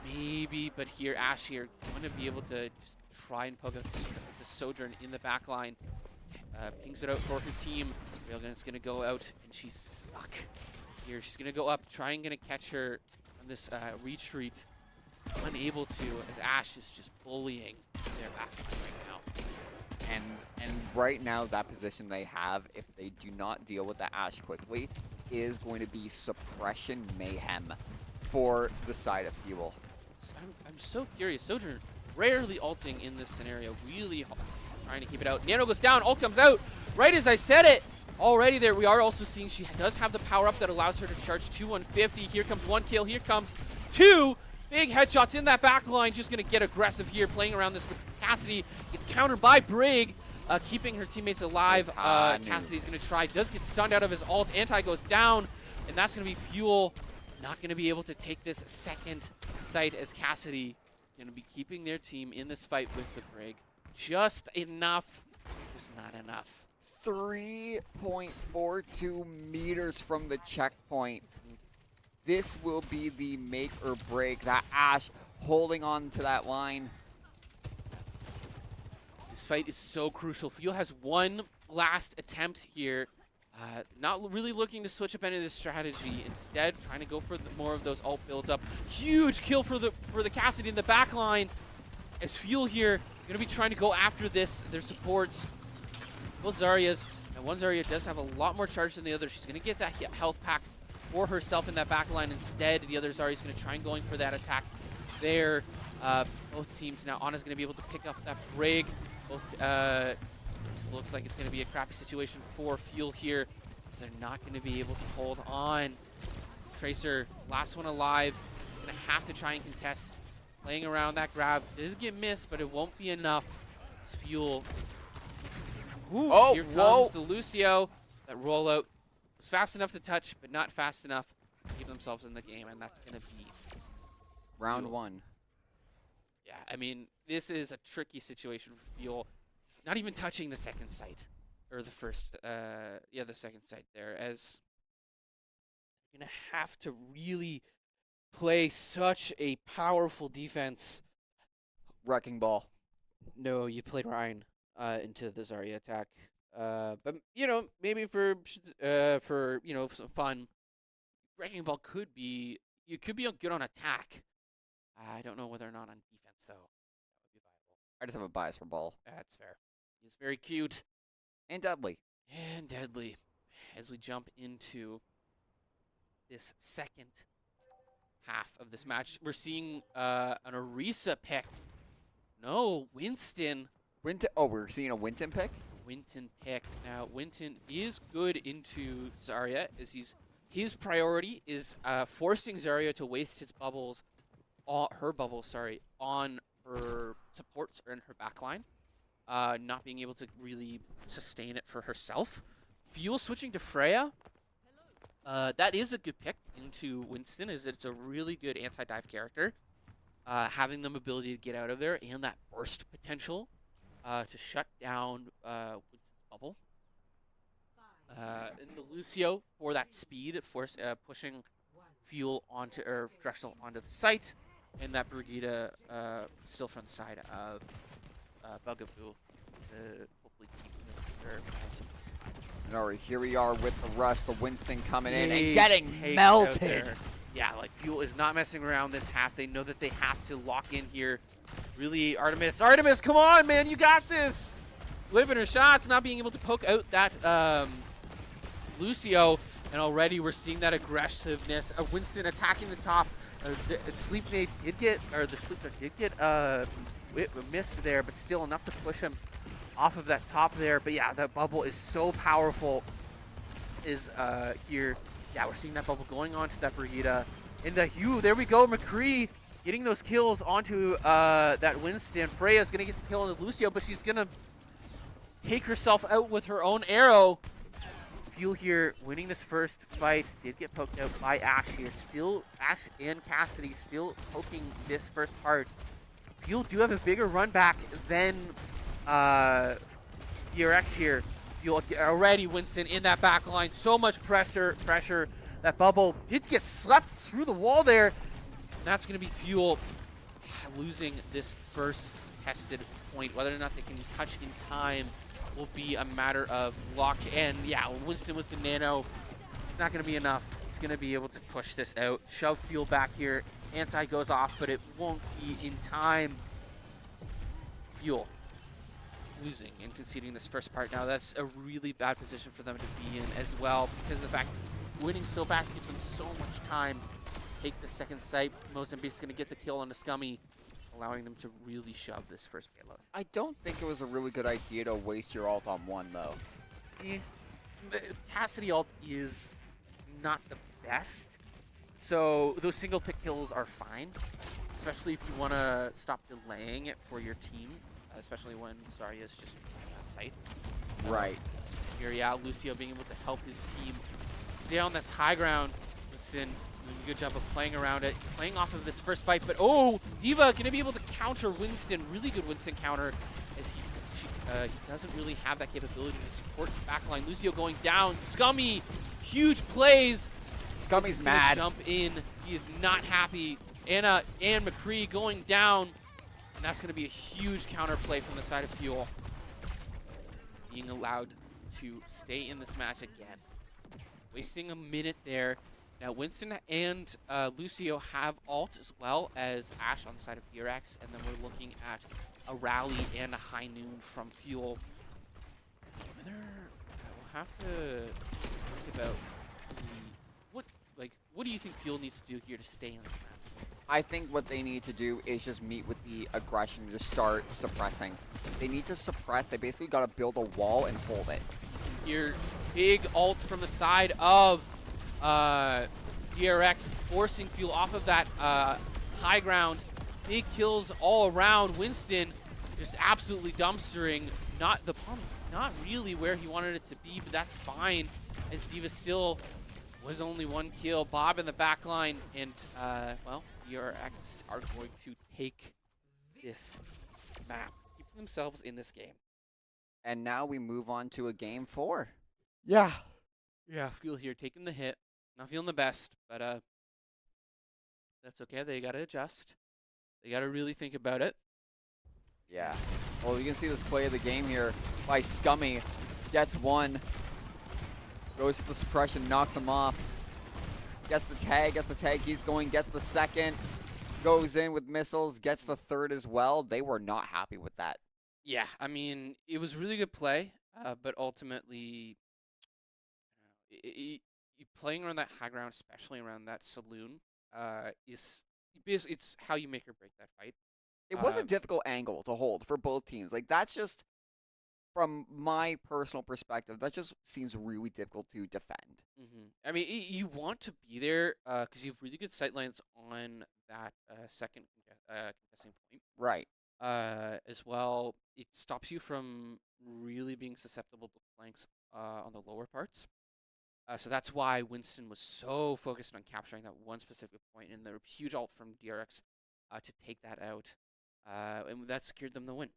Maybe, but here, Ash here, going to be able to just try and poke out the Sojourn in the back line. Pings it out for her team. Railgun's going to go out, and she's stuck here. She's going to go up, going to catch her on this retreat. Unable to, as Ash is just bullying their back line right now. And right now, that position they have, if they do not deal with the Ash quickly, is going to be suppression mayhem for the side of Fuel. So I'm so curious. Sojourn rarely ulting in this scenario. Really trying to keep it out. Nano goes down. Ult comes out. Right as I said it. Already there. We are also seeing she does have the power up that allows her to charge to 150. Here comes one kill. Here comes two. Big headshots in that back line. Just going to get aggressive here. Playing around this with Cassidy. Gets countered by Brig. Keeping her teammates alive. Cassidy's going to try. Does get stunned out of his ult. Anti goes down. And that's going to be Fuel. Not going to be able to take this second site, as Cassidy going to be keeping their team in this fight with the Brig. Just enough. Just not enough. 3.42 meters from the checkpoint. This will be the make or break. That Ash holding on to that line. This fight is so crucial. Fuel has one last attempt here. Not really looking to switch up any of this strategy. Instead, trying to go for more of those ult build up. Huge kill for the Cassidy in the back line. As Fuel here, going to be trying to go after this. Their supports, both Zaryas, and one Zarya does have a lot more charge than the other. She's going to get that health pack for herself in that back line. Instead, the other Zarya is going to try and going for that attack there. Both teams now. Ana's going to be able to pick up that Brig. This looks like it's going to be a crappy situation for Fuel here, because they're not going to be able to hold on. Tracer, last one alive, going to have to try and contest. Playing around that grab. Does get missed, but it won't be enough. It's Fuel. Ooh, Oh, here whoa. comes the Lucio. That rollout was fast enough to touch, but not fast enough to keep themselves in the game, and that's going to be Round Fuel. 1. Yeah, I mean, this is a tricky situation for Fuel. Not even touching the second site, or the first, the second site there, as you're going to have to really play such a powerful defense. Wrecking ball. No, you played Ryan into the Zarya attack. But, maybe for some fun, Wrecking Ball could be good on attack. I don't know whether or not on defense, though. That would be viable. I just have a bias for ball. That's fair. He's very cute. And deadly. And deadly. As we jump into this second half of this match. We're seeing an Orisa pick. No, Winston. Oh, we're seeing a Winton pick? Winton pick. Now, Winton is good into Zarya, as his priority is forcing Zarya to waste his bubbles, her bubbles, on her supports or in her backline. Not being able to really sustain it for herself. Fuel switching to Freya. That is a good pick into Winston, as it's a really good anti-dive character. Having the ability to get out of there and that burst potential to shut down Winston's bubble. And the Lucio for that speed, pushing Fuel onto, or Drexel onto the site. And that Brigida still from the side of Bugaboo. Hopefully keep their momentum. And all right, here we are with the rush, the Winston coming in and Big getting takes out melted. there. Yeah, like Fuel is not messing around this half. They know that they have to lock in here. Really, Artemis, come on, man, you got this. Living her shots, not being able to poke out that Lucio, and already we're seeing that aggressiveness of Winston attacking the top. The sleep nade did get, or the sleep nade did get missed there, but still enough to push him off of that top there. But yeah, that bubble is so powerful. Here. Yeah, we're seeing that bubble going onto that Brigida. In the Hugh, there we go, McCree getting those kills onto that Winston. Freya's gonna get the kill on the Lucio, but she's gonna take herself out with her own arrow. Fuel here winning this first fight. Did get poked out by Ash here. Still, Ash and Cassidy still poking this first part. Fuel do have a bigger run back than DRX here. Fuel already Winston in that back line. So much pressure. That bubble did get slept through the wall there. And that's going to be Fuel losing this first tested point. Whether or not they can touch in time will be a matter of luck. And yeah, Winston with the nano, it's not going to be enough. He's going to be able to push this out. Shove Fuel back here. Anti goes off, but it won't be in time. Fuel losing and conceding this first part. Now that's a really bad position for them to be in as well, because of the fact winning so fast gives them so much time. Take the second site. Mozambique's going to get the kill on the Scummy, allowing them to really shove this first payload. I don't think it was a really good idea to waste your ult on one, though. Cassidy ult is not the best, so those single pick kills are fine, especially if you want to stop delaying it for your team, especially when Zarya is just on site. Right. Here, yeah, Lucio being able to help his team stay on this high ground. Listen, doing a good job of playing around it, playing off of this first fight. But oh, D.Va gonna be able to counter Winston. Really good Winston counter, as he doesn't really have that capability to support his backline. Lucio going down. Scummy, huge plays. Scummy's mad. Jump in. He is not happy. Anna and McCree going down, and that's gonna be a huge counter play from the side of Fuel. Being allowed to stay in this match again. Wasting a minute there. Now Winston and Lucio have ult, as well as Ash on the side of DRX, and then we're looking at a rally and a high noon from Fuel. Whether we'll have to think about what do you think Fuel needs to do here to stay in this match? I think what they need to do is just meet with the aggression to start suppressing. They need to suppress. They basically got to build a wall and hold it. Here, big ult from the side of DRX, forcing Fuel off of that high ground. Big kills all around. Winston just absolutely dumpstering. Not really where he wanted it to be, but that's fine, as D.Va still was only one kill. Bob in the back line, and well, DRX are going to take this map, keep themselves in this game. And now we move on to a game 4. Yeah, Fuel here taking the hit, not feeling the best, but that's okay. They gotta adjust. They gotta really think about it. Yeah. Well, you can see this play of the game here by Scummy. Gets one. Goes to the suppression, knocks him off. Gets the tag, he's going, gets the second. Goes in with missiles, gets the third as well. They were not happy with that. Yeah, I mean, it was really good play, but ultimately, playing around that high ground, especially around that saloon, is basically it's how you make or break that fight. It was a Um, difficult angle to hold for both teams. Like that's just from my personal perspective, that just seems really difficult to defend. I mean, you want to be there because you have really good sightlines on that second contesting point. Right. As well, it stops you from really being susceptible to flanks on the lower parts. So that's why Winston was so focused on capturing that one specific point, and the huge ult from DRX to take that out, and that secured them the win.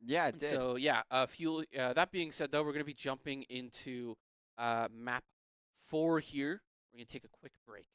Yeah, it did. So yeah, fuel. That being said, though, we're gonna be jumping into map 4 here. We're gonna take a quick break.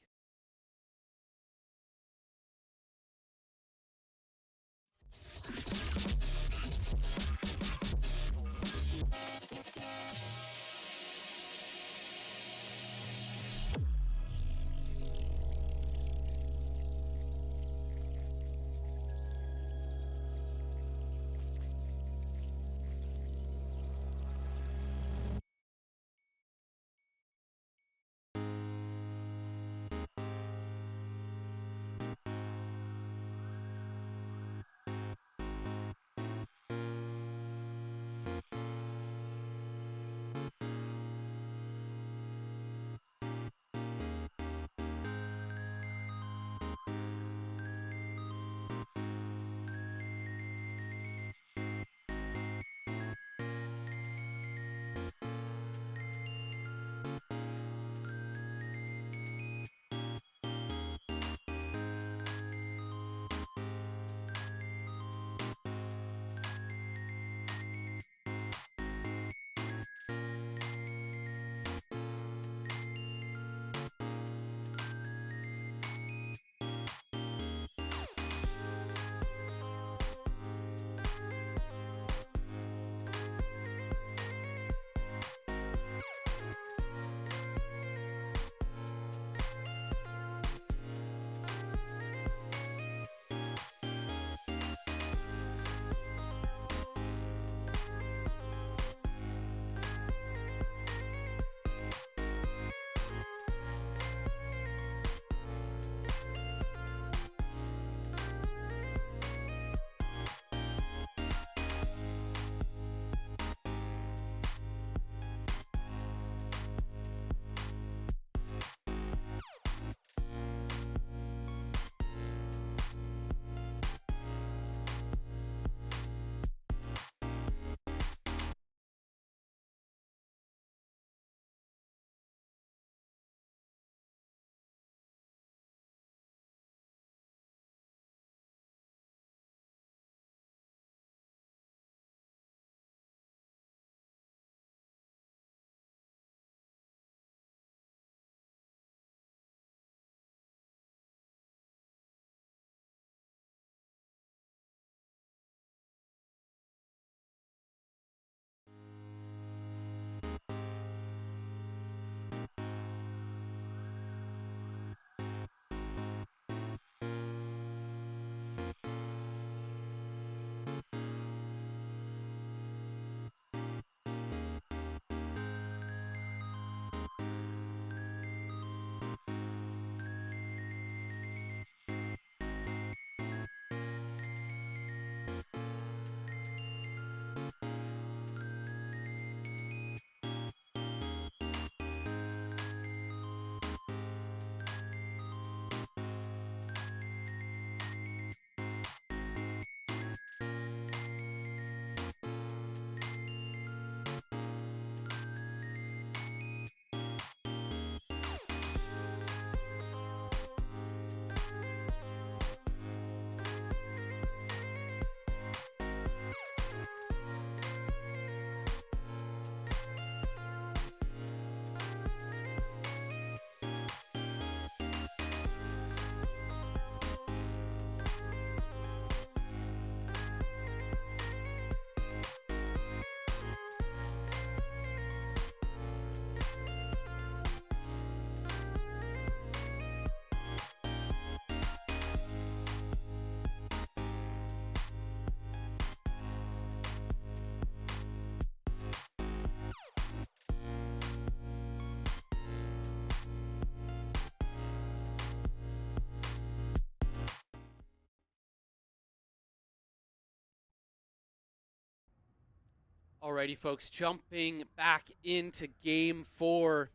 Alrighty, folks, jumping back into game 4.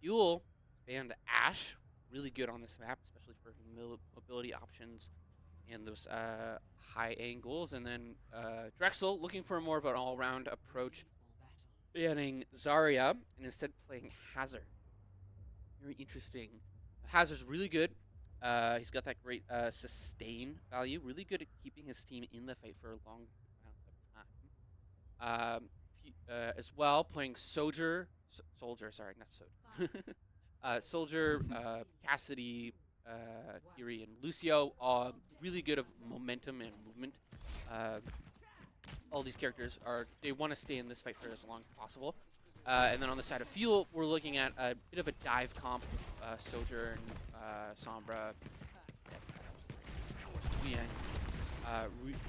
Fuel banned Ash, really good on this map, especially for mobility options and those high angles. And then Drexel looking for more of an all-round approach, banning Zarya and instead playing Hazard. Very interesting. Hazard's really good. He's got that great sustain value, really good at keeping his team in the fight for a long amount of time. As well, playing Soldier, sorry, not Soldier. Soldier, Cassidy, Kiri, and Lucio, really good of momentum and movement. All these characters they want to stay in this fight for as long as possible. And then on the side of Fuel, we're looking at a bit of a dive comp, Soldier and Sombra,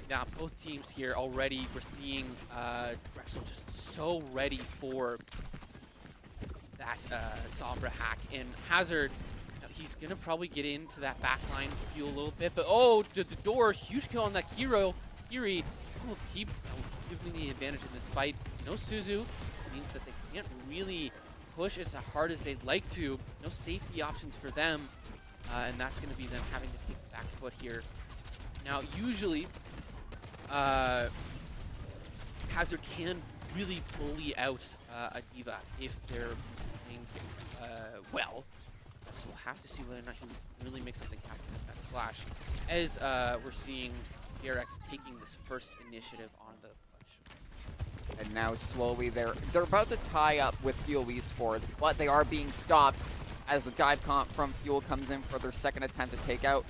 now both teams here already, we're seeing Drexel just so ready for that Sombra hack. And Hazard, he's going to probably get into that backline Fuel a little bit. But the door, huge kill on that Kiri will keep giving the advantage in this fight. No Suzu means that they can't really push as hard as they'd like to. No safety options for them. And that's going to be them having to take the back foot here. Now, usually, Hazard can really bully out a D.Va if they're playing well. So we'll have to see whether or not he really makes something happen with that slash. As we're seeing DRX taking this first initiative on the push. And now slowly they're about to tie up with Fuel Esports, but they are being stopped as the dive comp from Fuel comes in for their second attempt to take out.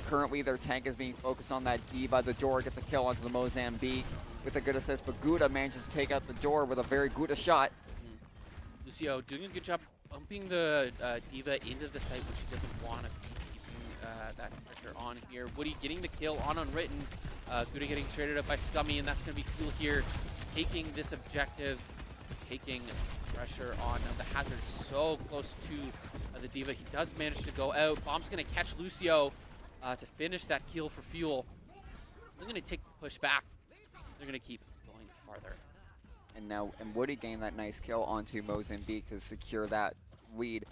Currently, their tank is being focused on that D.Va. The door gets a kill onto the Mozambique with a good assist, but Gouda manages to take out the door with a very Gouda shot. Lucio doing a good job bumping the D.Va into the site, which she doesn't want to be keeping that pressure on here. Woody getting the kill on Unwritten. Gouda getting traded up by Scummy, and that's going to be Fuel here taking this objective, taking pressure on the Hazard so close to the D.Va. He does manage to go out. Bomb's going to catch Lucio to finish that kill for Fuel. They're going to take the push back. They're going to keep going farther. And Woody gained that nice kill onto Mozambique to secure that lead.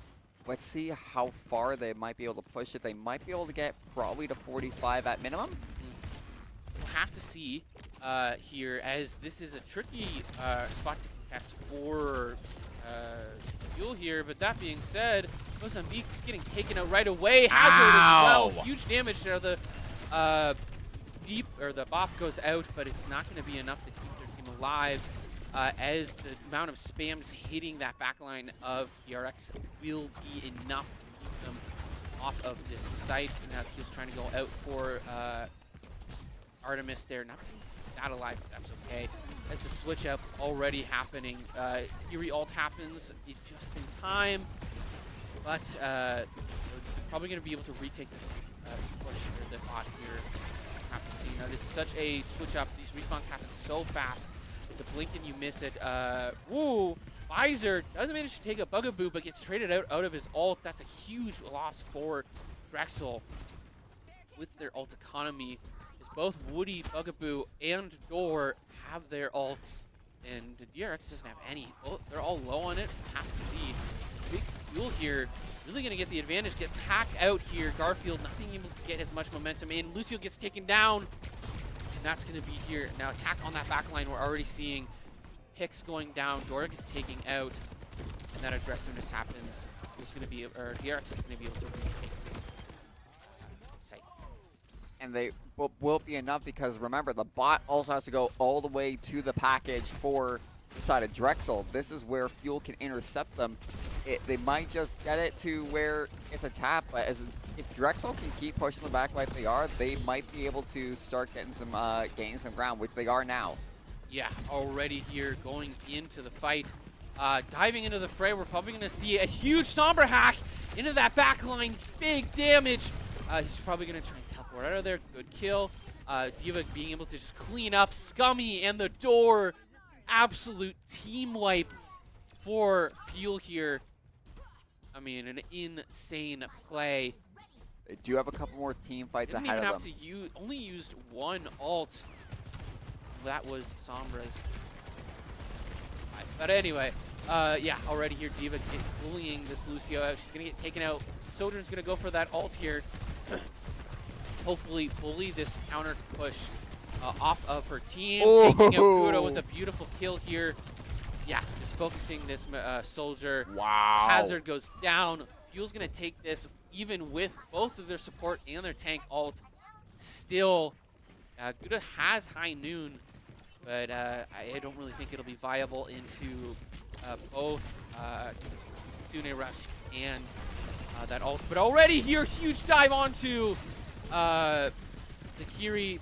Let's see how far they might be able to push it. They might be able to get probably to 45 at minimum. We'll have to see here, as this is a tricky spot to contest for Fuel here. But that being said, Mozambique just getting taken out right away. Hazard as well. Huge damage there. The the bop goes out, but it's not going to be enough to keep their team alive. As the amount of spam just hitting that backline of DRX will be enough to keep them off of this site. Now he was trying to go out for Artemis there, not being that alive, but that's okay. As the switch up already happening, Fury ult happens just in time, but probably going to be able to retake this push or the bot here. Have to see. Now this is such a switch up. These respawns happen so fast. It's a blink and you miss it. Woo! Visor doesn't manage to take a Bugaboo, but gets traded out of his ult. That's a huge loss for Drexel. With their ult economy, is both Woody, Bugaboo, and Door have their ults, and the DRX doesn't have any. They're all low on it. Have to see. Big Fuel here, really going to get the advantage. Gets hacked out here. Garfield not being able to get as much momentum in. Lucio gets taken down. And that's going to be here. Now attack on that back line. We're already seeing Hicks going down. Doric is taking out. And that aggressiveness happens. It's going to be, or DRX is going to be able to retake this site. And they will be enough because remember, the bot also has to go all the way to the package for the side of Drexel. This is where Fuel can intercept them. They might just get it to where it's a tap, but if Drexel can keep pushing the back like they are, they might be able to start getting some gaining some ground, which they are now. Yeah, already here going into the fight. Diving into the fray, we're probably going to see a huge Sombra hack into that back line. Big damage. He's probably going to try and teleport out of there. Good kill. D.Va being able to just clean up Scummy and the door. Absolute team wipe for Fuel here. I mean, an insane play. They do have a couple more team fights Didn't ahead even of have them. to use, only used one ult. That was Sombra's. alive. But anyway, yeah, already here, D.Va bullying this Lucio out. She's going to get taken out. Sojourn's going to go for that ult here. Hopefully bully this counter push off of her team. Taking out Kudo with a beautiful kill here. Yeah, just focusing this Soldier. Wow. Hazard goes down. Fuel's going to take this even with both of their support and their tank ult. Still, Kudo has High Noon, but I don't really think it'll be viable into both Tsune Rush and that ult. But already here, huge dive onto the Kiri.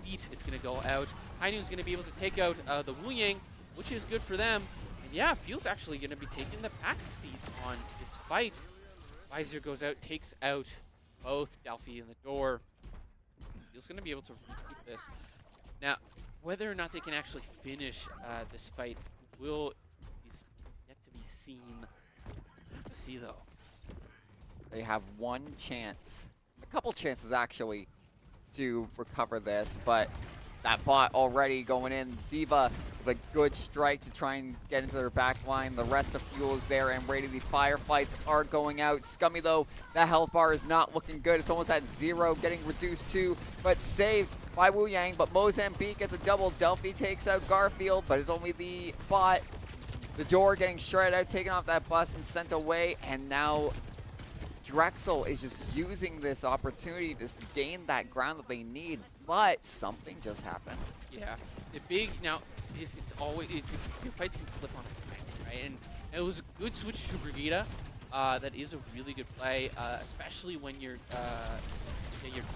Beat is going to go out. High Noon's going to be able to take out the Wu Yang, which is good for them. And yeah, Fuel's actually going to be taking the back seat on this fight. Visor goes out, takes out both Delphi and the door. Fuel's going to be able to repeat this. Now, whether or not they can actually finish this fight is yet to be seen. We'll have to see, though. They have one chance, a couple chances actually, to recover this, but that bot already going in. D.Va with a good strike to try and get into their back line. The rest of Fuel is there and ready. The firefights are going out. Scummy though, that health bar is not looking good. It's almost at 0, getting reduced to, but saved by Wu Yang. But Mozambique gets a double. Delphi takes out Garfield, but it's only the bot. The door getting shredded out, taken off that bus and sent away, and now Drexel is just using this opportunity to gain that ground that they need, but something just happened. Yeah, the big now is your fights can flip on a dime, right? And it was a good switch to Brigitte. That is a really good play, especially when your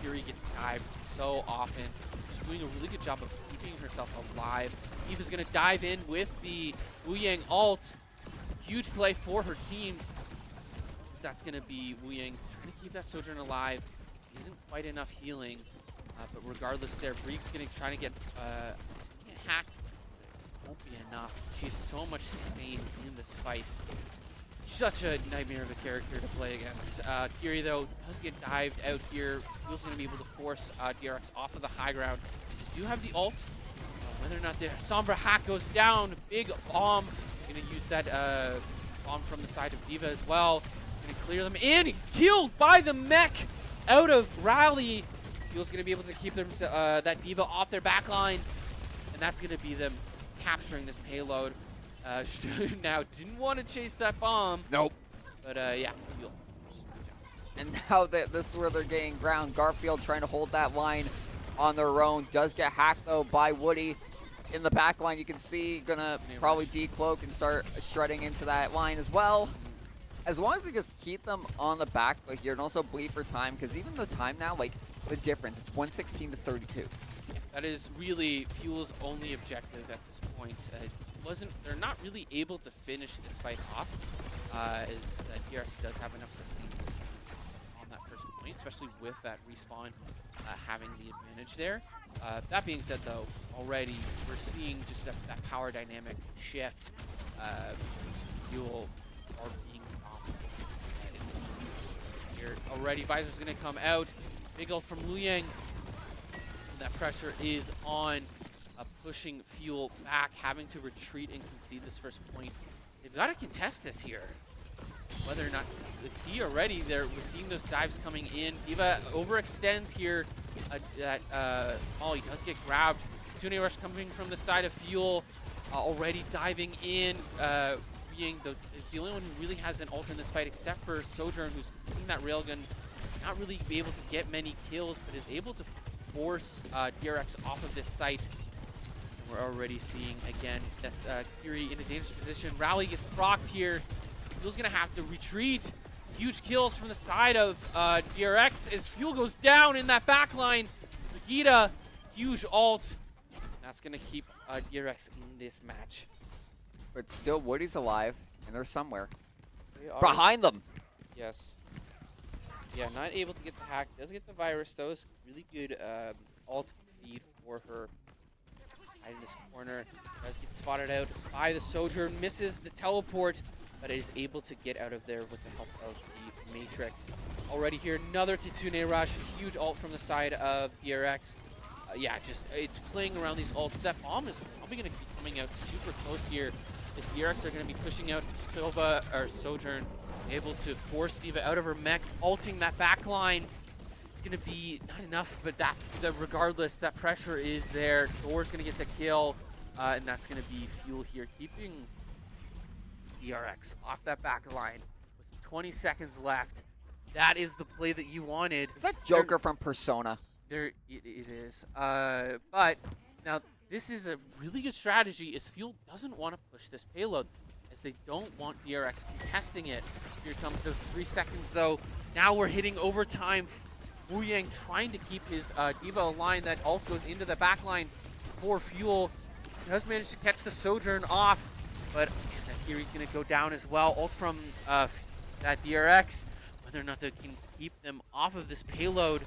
Fury gets dived so often. She's doing a really good job of keeping herself alive. Eva's gonna dive in with the Wu Yang ult. Huge play for her team. That's going to be Wu Yang trying to keep that Sojourn alive. Isn't quite enough healing, but regardless there, Breek's going to try to get hacked. Won't be enough. She has so much sustain in this fight. Such a nightmare of a character to play against. Kiri, though, does get dived out here. Fuel's going to be able to force DRX off of the high ground. They do have the ult. Whether or not the Sombra hack goes down, big bomb. He's going to use that bomb from the side of D.Va as well. Gonna clear them in. He's killed by the mech out of Rally. Fuel's gonna be able to keep them that D.Va off their back line, and that's gonna be them capturing this payload. Now didn't want to chase that bomb. Nope. But yeah, Fuel. And now that this is where they're gaining ground. Garfield trying to hold that line on their own. Does get hacked though by Woody. In the back line, you can see gonna probably decloak and start shredding into that line as well. As long as we just keep them on the back foot here and also bleed for time, because even the time now, like, the difference, it's 116 to 32. Yeah, that is really Fuel's only objective at this point. They're not really able to finish this fight off, as DRX does have enough sustain on that first point, especially with that respawn having the advantage there. That being said, though, already we're seeing just that power dynamic shift. Fuel are being here already. Visor's gonna come out. Big ult from Wu Yang. And that pressure is on, pushing Fuel back, having to retreat and concede this first point. They've got to contest this here. Whether or not see already, we're seeing those dives coming in. D.Va overextends here. Molly does get grabbed. Tsune Rush coming from the side of Fuel, already diving in. Is the only one who really has an ult in this fight, except for Sojourn, who's using that railgun. Not really be able to get many kills, but is able to force DRX off of this site. We're already seeing, again, that's Kiri in a dangerous position. Rally gets procced here. Fuel's going to have to retreat. Huge kills from the side of DRX as Fuel goes down in that back line. Brigitte, huge ult. That's going to keep DRX in this match. But still, Woody's alive, and they're somewhere. They are, behind them. yes. Yeah, not able to get the hack. Does get the virus, though. It's really good ult feed for her. Hide in this corner. Does get spotted out by the Sojourn. Misses the teleport, but is able to get out of there with the help of the Matrix. Already here, another Kitsune Rush. Huge ult from the side of DRX. yeah, just it's playing around these ults. That bomb is probably going to be coming out super close here. As DRX are going to be pushing out Silva or Sojourn, able to force D.Va out of her mech, ulting that back line. It's going to be not enough, but regardless, that pressure is there. Thor's going to get the kill, and that's going to be fuel here, keeping DRX off that back line with 20 seconds left. That is the play that you wanted. Is that Joker from Persona? It is. But now this is a really good strategy as Fuel doesn't want to push this payload as they don't want DRX contesting it. Here comes those 3 seconds though. Now we're hitting overtime. Wu Yang trying to keep his D.Va aligned. That ult goes into the backline for Fuel. Does manage to catch the Sojourn off, but that Kiri's going to go down as well. Ult from that DRX. Whether or not they can keep them off of this payload.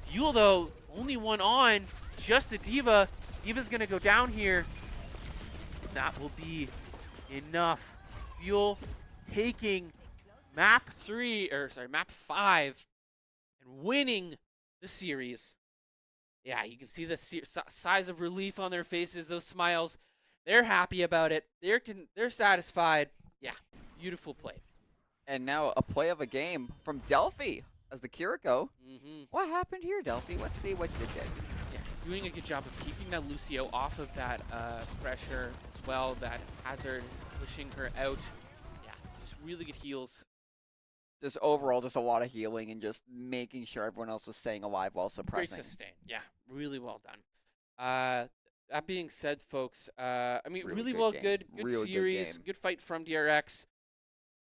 Fuel, though, only one on. It's just the D.Va. D.Va's going to go down here. That will be enough. Fuel taking map 5 and winning the series. Yeah, you can see the size of relief on their faces, those smiles. They're happy about it. They're satisfied. Yeah, beautiful play. And now a play of a game from Delphi as the Kiriko. What happened here, Delphi? Let's see what you did. Yeah, doing a good job of keeping that Lucio off of that pressure as well. That Hazard pushing her out. Yeah, just really good heals. Just overall, just a lot of healing and just making sure everyone else was staying alive while suppressing. Great sustain. Yeah, really well done. That being said, folks, I mean, really well, good series, good fight from DRX.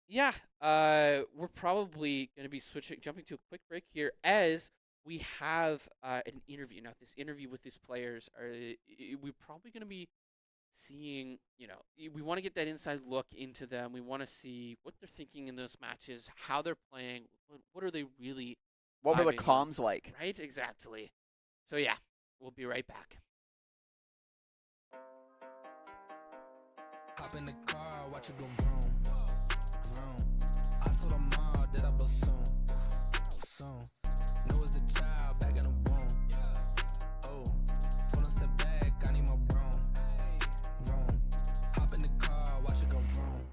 Yeah, we're probably going to be jumping to a quick break here as we have an interview. Now, this interview with these players, we're probably going to be seeing, we want to get that inside look into them. We want to see what they're thinking in those matches, how they're playing, what are they really What were the vibing on, comms like? Right, exactly. So, yeah, we'll be right back. Hop in the car, watch it go vroom, vroom. I told her mom that I will soon. Know as a child back in the womb. Oh, told her step back, I need my room. Hop in the car, watch it go vroom.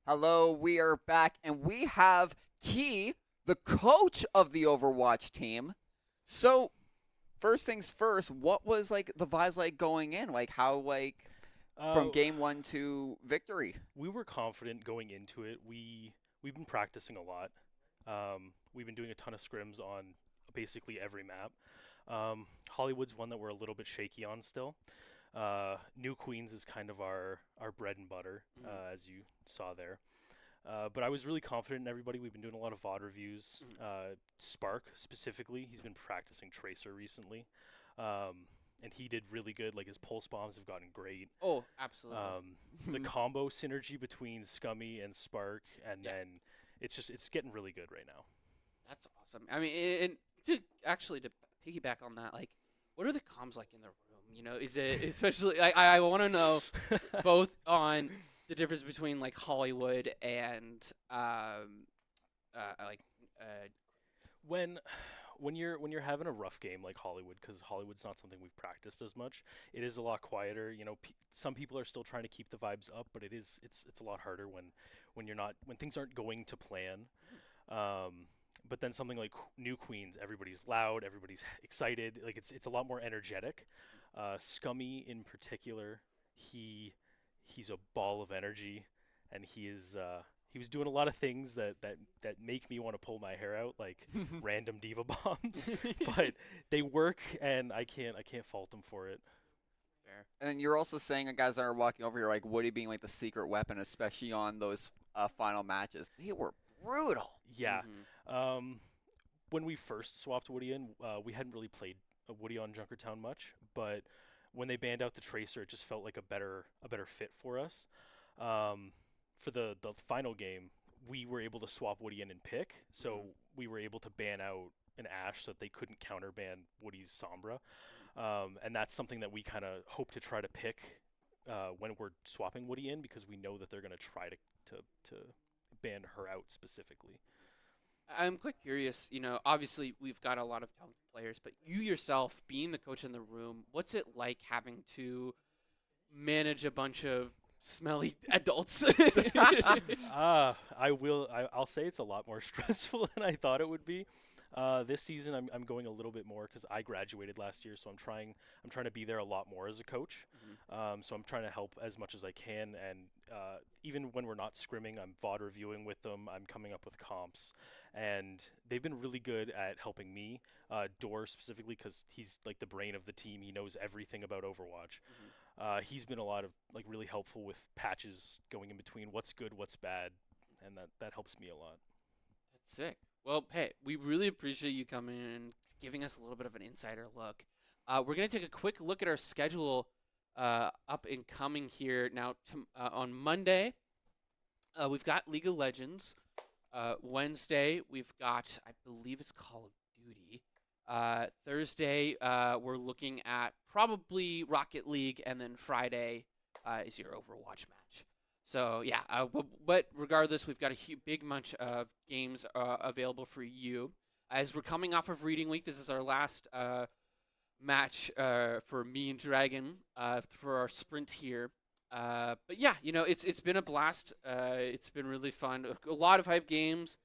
Hello, we are back, and we have Key, the coach of the Overwatch team. So, first things first, what was like the vibes like going in? Like how from game 1 to victory? We were confident going into it. We've been practicing a lot. We've been doing a ton of scrims on basically every map. Hollywood's one that we're a little bit shaky on still. New Queens is kind of our bread and butter, as you saw there. But I was really confident in everybody. We've been doing a lot of VOD reviews. Spark, specifically, he's been practicing Tracer recently. And he did really good. Like, his pulse bombs have gotten great. Oh, absolutely. The combo synergy between Scummy and Spark, and then it's getting really good right now. That's awesome. I mean, and to piggyback on that, like, what are the comms like in the room? You know, is it especially? I want to know both on the difference between like Hollywood and When you're having a rough game like Hollywood, because Hollywood's not something we've practiced as much, it is a lot quieter. You know, some people are still trying to keep the vibes up, but it's a lot harder when things aren't going to plan. But then something like New Queens, everybody's loud, everybody's excited. Like it's a lot more energetic. Scummy in particular, he's a ball of energy, and he was doing a lot of things that make me want to pull my hair out, like random diva bombs. But they work, and I can't fault him for it. Fair. And then you're also saying, guys that are walking over here, like Woody being like the secret weapon, especially on those final matches. They were brutal. Yeah. When we first swapped Woody in, we hadn't really played Woody on Junkertown much, but when they banned out the Tracer, it just felt like a better fit for us. For the final game, we were able to swap Woody in and pick, so we were able to ban out an Ashe so that they couldn't counter ban Woody's Sombra. And that's something that we kind of hope to try to pick when we're swapping Woody in, because we know that they're going to try to ban her out specifically. I'm quite curious, you know, obviously we've got a lot of talented players, but you yourself, being the coach in the room, what's it like having to manage a bunch of smelly adults? I'll say it's a lot more stressful than I thought it would be. This season I'm going a little bit more because I graduated last year, so I'm trying to be there a lot more as a coach. So I'm trying to help as much as I can, and even when we're not scrimming, I'm VOD reviewing with them. I'm coming up with comps, and they've been really good at helping me. Dor specifically, because he's like the brain of the team. He knows everything about Overwatch. He's been a lot of like really helpful with patches going in between what's good, what's bad, and that helps me a lot. That's sick. Well, hey, we really appreciate you coming in and giving us a little bit of an insider look. We're going to take a quick look at our schedule up and coming here. Now, on Monday, we've got League of Legends. Wednesday, we've got, I believe it's Call of Duty. Thursday, we're looking at probably Rocket League, and then Friday is your Overwatch match. So, yeah, but regardless, we've got a big bunch of games available for you. As we're coming off of Reading Week, this is our last match for me and Dragon for our sprint here. But, yeah, you know, it's been a blast. It's been really fun. A lot of hype games.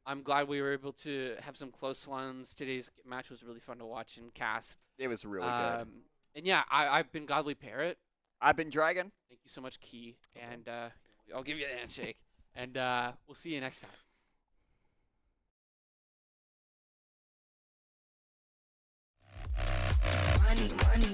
I'm glad we were able to have some close ones. Today's match was really fun to watch and cast. It was really good. And, yeah, I've been Godly Parrot. I've been Dragon. Thank you so much, Key. And I'll give you the handshake. And we'll see you next time. Money, money.